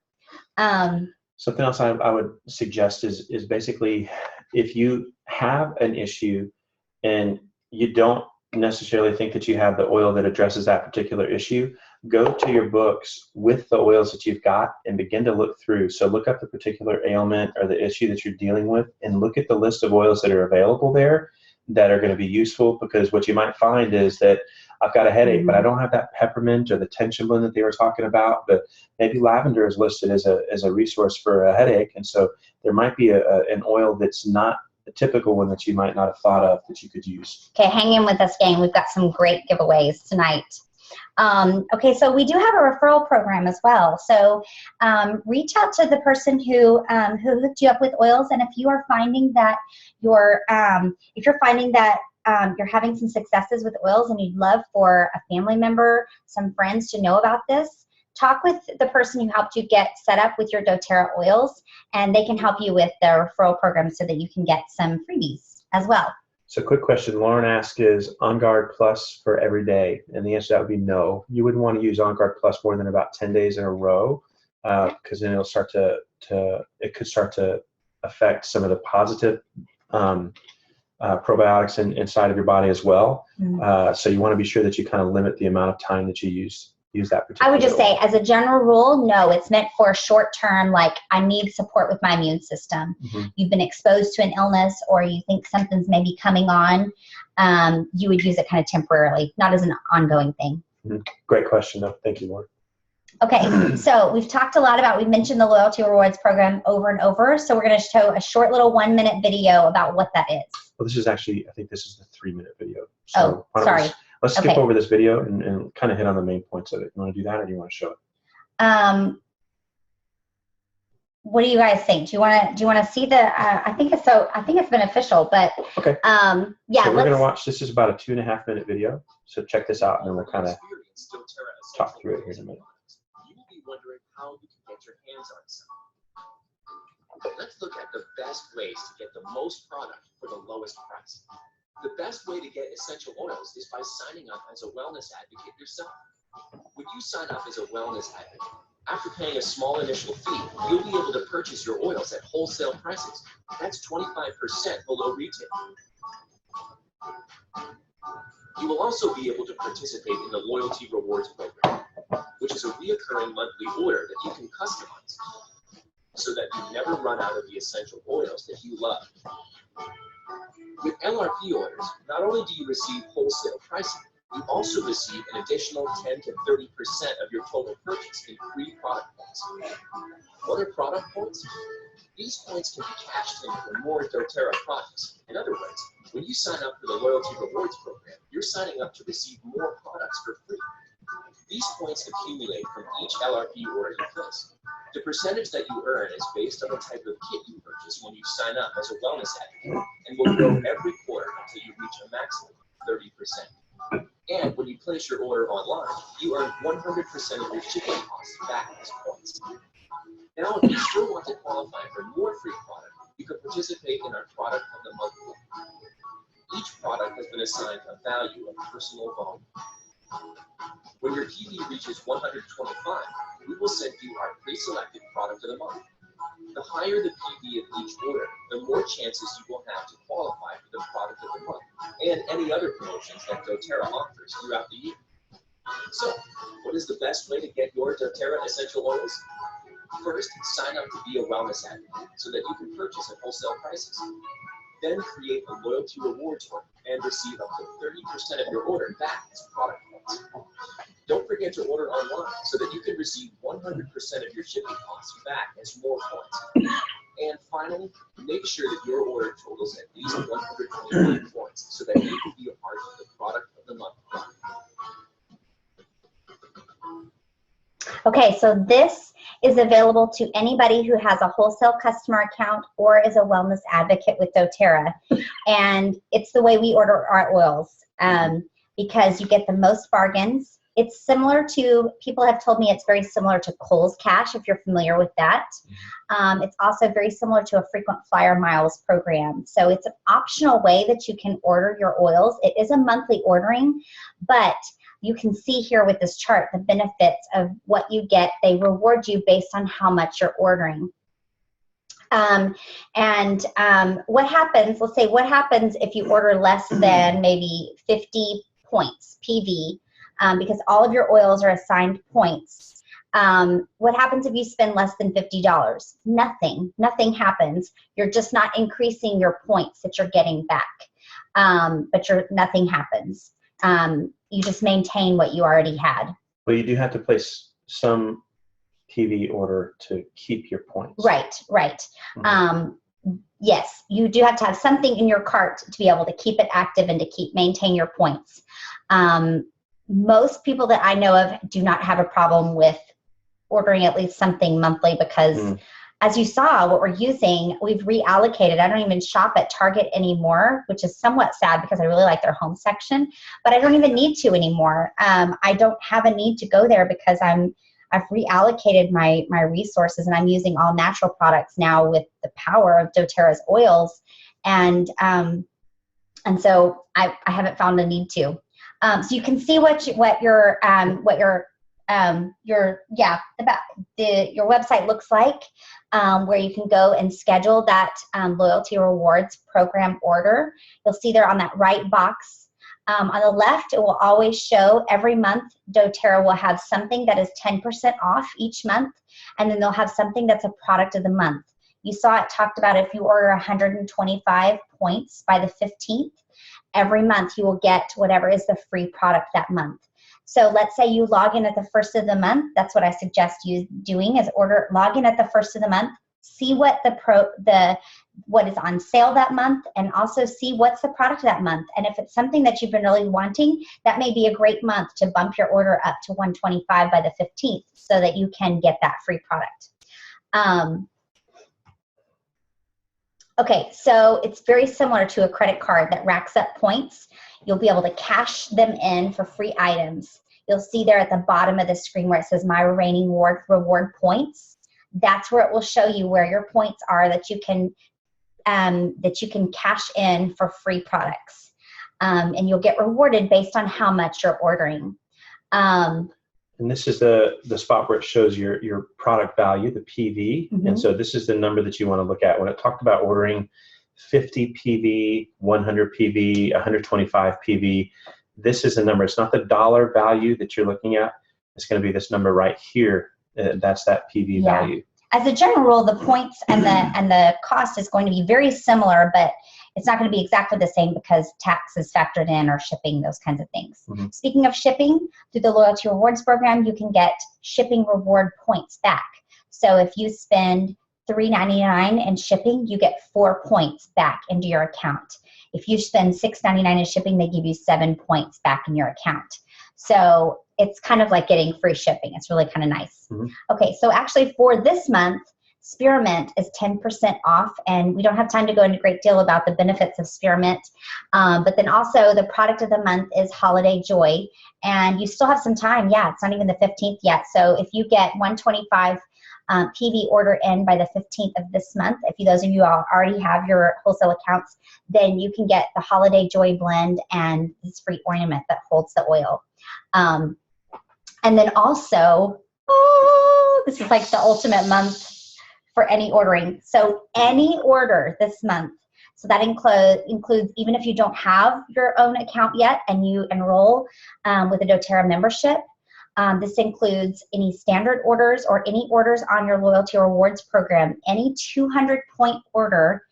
Something else I would suggest is basically, if you have an issue and you don't necessarily think that you have the oil that addresses that particular issue, go to your books with the oils that you've got and begin to look through. So look up the particular ailment or the issue that you're dealing with and look at the list of oils that are available there that are going to be useful, because what you might find is that I've got a headache, but I don't have that peppermint or the tension blend that they were talking about, but maybe lavender is listed as a resource for a headache. And so there might be an oil that's not a typical one that you might not have thought of that you could use. Okay, hang in with us, gang. We've got some great giveaways tonight. Okay, so we do have a referral program as well. So reach out to the person who hooked you up with oils, and if you are finding that you're having some successes with oils and you'd love for a family member, some friends to know about this, talk with the person who helped you get set up with your doTERRA oils, and they can help you with the referral program so that you can get some freebies as well. So quick question Lauren asked, is On Guard Plus for every day? And the answer to that would be no. You wouldn't want to use On Guard Plus more than about 10 days in a row, because then it'll start it could start to affect some of the positive probiotics inside of your body as well. So you want to be sure that you kind of limit the amount of time that you use that particular I would just oil. say, as a general rule, no, it's meant for short term, like I need support with my immune system. You've been exposed to an illness, or you think something's maybe coming on, you would use it kind of temporarily, not as an ongoing thing. Great question, though. Thank you, Lauren. Okay, so we've talked a lot about, we mentioned the Loyalty Rewards program over and over, so we're going to show a short little 1-minute video about what that is. Well, this is actually, I think this is the 3-minute video. So sorry. Let's skip over this video and kind of hit on the main points of it. You want to do that, or do you want to show it? What do you guys think? Do you want to see the? I think it's beneficial, but okay. Yeah. So we're gonna watch. This is about a 2.5-minute video. So check this out, and then we'll kind of talk through it here in a minute. You will be wondering how you can get get your hands on some. Let's look at the best ways to get the most product for the lowest price. The best way to get essential oils is by signing up as a wellness advocate yourself. When you sign up as a wellness advocate, after paying a small initial fee, you'll be able to purchase your oils at wholesale prices. That's 25% below retail. You will also be able to participate in the Loyalty Rewards Program, which is a reoccurring monthly order that you can customize so that you never run out of the essential oils that you love. With LRP orders, not only do you receive wholesale pricing, you also receive an additional 10 to 30% of your total purchase in free product points. What are product points? These points can be cashed in for more doTERRA products. In other words, when you sign up for the Loyalty Rewards Program, you're signing up to receive more products for free. These points accumulate from each LRP order you place. The percentage that you earn is based on the type of kit you purchase when you sign up as a wellness advocate and will grow every quarter until you reach a maximum of 30%. And when you place your order online, you earn 100% of your shipping costs back as points. Now, if you still want to qualify for more free product, you can participate in our Product of the Month program. Each product has been assigned a value of personal volume. When your PV reaches 125, we will send you our pre-selected Product of the Month. The higher the PV of each order, the more chances you will have to qualify for the Product of the Month and any other promotions that doTERRA offers throughout the year. So, what is the best way to get your doTERRA essential oils? First, sign up to be a wellness advocate so that you can purchase at wholesale prices. Then create a loyalty rewards order and receive up to 30% of your order back as product points. Don't forget to order online so that you can receive 100% of your shipping costs back as more points. And finally, make sure that your order totals at least 125 points so that you can be a part of the Product of the Month. Okay, so this is available to anybody who has a wholesale customer account or is a wellness advocate with doTERRA. And it's the way we order our oils because you get the most bargains. It's similar to, people have told me it's very similar to Kohl's Cash, if you're familiar with that. It's also very similar to a frequent flyer miles program. So it's an optional way that you can order your oils. It is a monthly ordering, but you can see here with this chart the benefits of what you get. They reward you based on how much you're ordering. What happens, let's say, what happens if you order less than maybe 50 points PV, because all of your oils are assigned points. What happens if you spend less than $50? Nothing happens. You're just not increasing your points that you're getting back, but nothing happens. You just maintain what you already had. Well, you do have to place some PV order to keep your points. Right. Mm-hmm. Yes, you do have to have something in your cart to be able to keep it active and to maintain your points. Most people that I know of do not have a problem with ordering at least something monthly because as you saw, what we're using, we've reallocated. I don't even shop at Target anymore, which is somewhat sad because I really like their home section, but I don't even need to anymore. I don't have a need to go there because I've reallocated my resources and I'm using all natural products now with the power of doTERRA's oils. And so I haven't found a need to. So you can see your website looks like, where you can go and schedule that loyalty rewards program order. You'll see there on that right box. On the left, it will always show every month doTERRA will have something that is 10% off each month, and then they'll have something that's a product of the month. You saw it talked about if you order 125 points by the 15th, every month you will get whatever is the free product that month. So let's say you log in at the first of the month. That's what I suggest you doing is log in at the first of the month, see what what is on sale that month, and also see what's the product that month. And if it's something that you've been really wanting, that may be a great month to bump your order up to 125 by the 15th so that you can get that free product. Okay, so it's very similar to a credit card that racks up points. You'll be able to cash them in for free items. You'll see there at the bottom of the screen where it says My Remaining Reward Points. that's where it will show you where your points are that you can cash in for free products. And you'll get rewarded based on how much you're ordering. And this is the spot where it shows your product value, the PV. Mm-hmm. And so this is the number that you want to look at. When it talked about ordering 50 PV, 100 PV, 125 PV, this is the number. It's not the dollar value that you're looking at. It's going to be this number right here. That's that PV value. As a general rule, the points and the cost is going to be very similar, but it's not going to be exactly the same because tax is factored in or shipping, those kinds of things. Mm-hmm. Speaking of shipping, through the Loyalty Rewards program, you can get shipping reward points back. So if you spend $3.99 in shipping, you get 4 points back into your account. If you spend $6.99 in shipping, they give you 7 points back in your account. So it's kind of like getting free shipping. It's really kind of nice. Mm-hmm. Okay, so actually for this month, Spearmint is 10% off, and we don't have time to go into a great deal about the benefits of Spearmint. But then also the product of the month is Holiday Joy, and you still have some time. Yeah, it's not even the 15th yet. So if you get 125 PV order in by the 15th of this month, if those of you already have your wholesale accounts, then you can get the Holiday Joy blend and this free ornament that holds the oil. And then also, this is like the ultimate month for any ordering. So any order this month, so that includes even if you don't have your own account yet and you enroll with a doTERRA membership, this includes any standard orders or any orders on your Loyalty Rewards program. Any 200-point order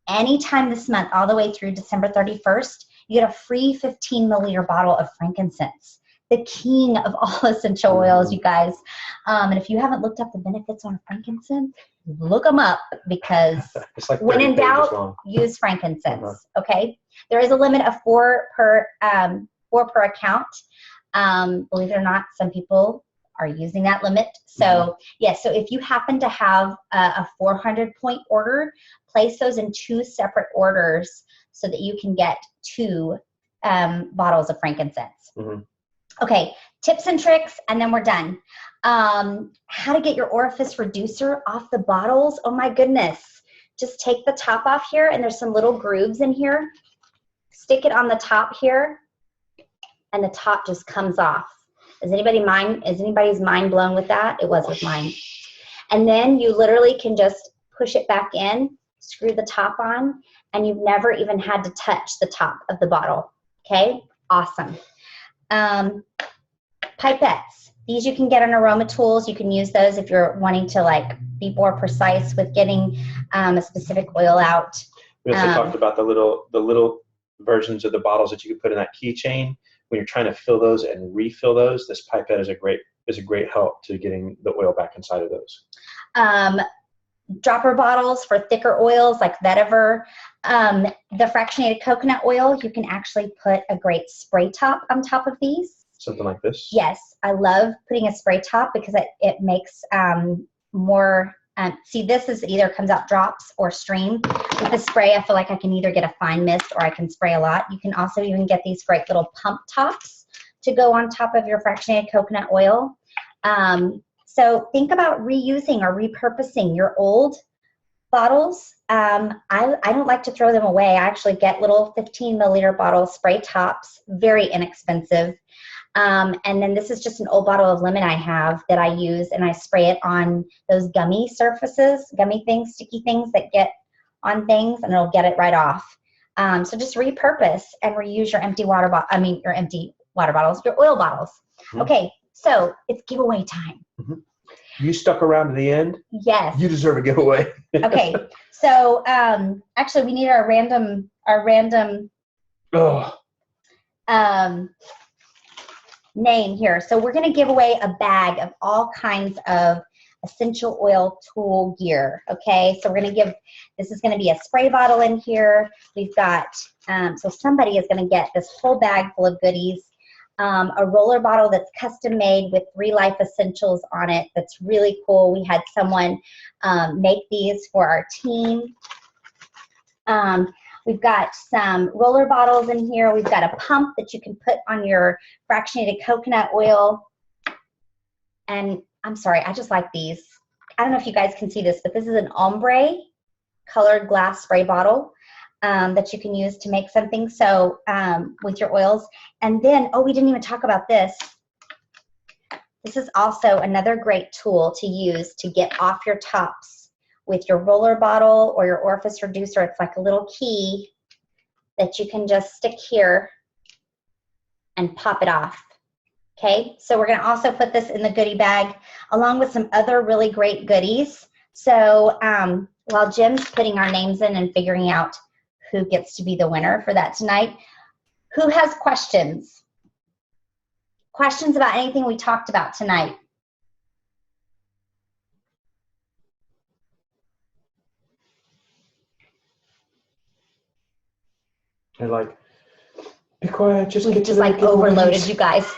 anytime this month, all the way through December 31st, you get a free 15 milliliter bottle of frankincense, the king of all essential oils, you guys. And if you haven't looked up the benefits on frankincense, look them up, because it's like when in doubt, use frankincense. Okay, there is a limit of 4 per account. Believe it or not, some people are using that limit. So yes, so if you happen to have a 400-point order, place those in 2 separate orders so that you can get 2 bottles of frankincense. Mm-hmm. Okay, tips and tricks, and then we're done. How to get your orifice reducer off the bottles. Oh my goodness. Just take the top off here, and there's some little grooves in here. Stick it on the top here, and the top just comes off. Is anybody's mind blown with that? It was with mine. And then you literally can just push it back in, screw the top on, and you've never even had to touch the top of the bottle. Okay, awesome. Pipettes. These you can get on Aroma Tools. You can use those if you're wanting to like be more precise with getting a specific oil out. We also talked about the little versions of the bottles that you could put in that keychain. When you're trying to fill those and refill those, this pipette is a great help to getting the oil back inside of those. Dropper bottles for thicker oils like vetiver. The fractionated coconut oil, you can actually put a great spray top on top of these. Something like this? Yes, I love putting a spray top because it makes more, see, this is either comes out drops or stream. With the spray, I feel like I can either get a fine mist or I can spray a lot. You can also even get these great little pump tops to go on top of your fractionated coconut oil. So think about reusing or repurposing your old bottles. I don't like to throw them away. I actually get little 15 milliliter bottle spray tops, very inexpensive. And then this is just an old bottle of lemon I have that I use, and I spray it on those gummy surfaces, gummy things, sticky things that get on things, and it'll get it right off. So just repurpose and reuse your empty water bottles, your oil bottles. Mm-hmm. Okay, so it's giveaway time. Mm-hmm. You stuck around to the end? Yes. You deserve a giveaway. Okay, so actually we need our random name here. So we're going to give away a bag of all kinds of essential oil tool gear. Okay, so we're going to give, this is going to be a spray bottle in here. We've got, so somebody is going to get this whole bag full of goodies. A roller bottle that's custom made with 3 life essentials on it. That's really cool. We had someone make these for our team. We've got some roller bottles in here. We've got a pump that you can put on your fractionated coconut oil. And I'm sorry, I just like these. I don't know if you guys can see this, but this is an ombre colored glass spray bottle that you can use to make something. So with your oils. And then, oh, we didn't even talk about this. This is also another great tool to use to get off your tops with your roller bottle or your orifice reducer. It's like a little key that you can just stick here and pop it off. Okay, so we're going to also put this in the goodie bag along with some other really great goodies. So while Jim's putting our names in and figuring out who gets to be the winner for that tonight, who has questions? Questions about anything we talked about tonight? They're like, be quiet, just We get to just the like giveaways. overloaded you guys.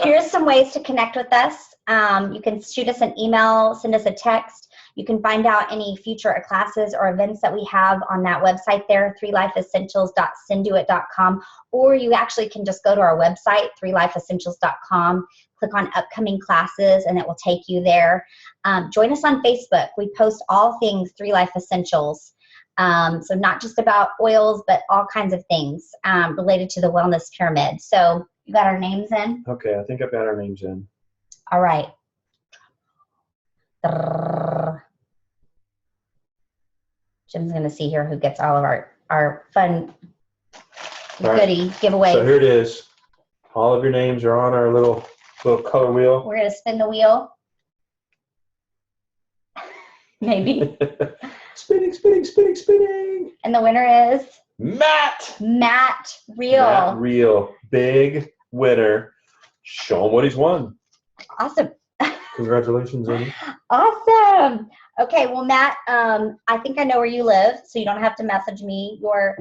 Here's some ways to connect with us. You can shoot us an email, send us a text. You can find out any future classes or events that we have on that website there, 3lifeessentials.senduit.com, or you actually can just go to our website, 3lifeessentials.com, click on upcoming classes, and it will take you there. Join us on Facebook. We post all things 3 Life Essentials. So not just about oils, but all kinds of things related to the wellness pyramid. So you got our names in? Okay, I think I've got our names in. All right. Jim's going to see here who gets all of our fun goodie giveaways. So here it is. All of your names are on our little color wheel. We're going to spin the wheel. Maybe. Spinning, spinning, spinning, spinning. And the winner is? Matt. Matt Real. Matt Real. Big winner. Show him what he's won. Awesome. Congratulations, Amy. Awesome. Okay, well, Matt, I think I know where you live, so you don't have to message me your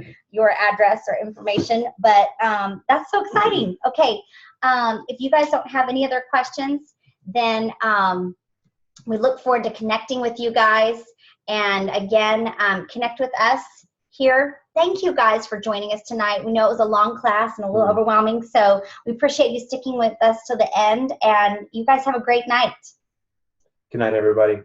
address or information, but that's so exciting. Okay, if you guys don't have any other questions, then we look forward to connecting with you guys. And again, connect with us here. Thank you guys for joining us tonight. We know it was a long class and a little overwhelming, so we appreciate you sticking with us till the end, and you guys have a great night. Good night, everybody.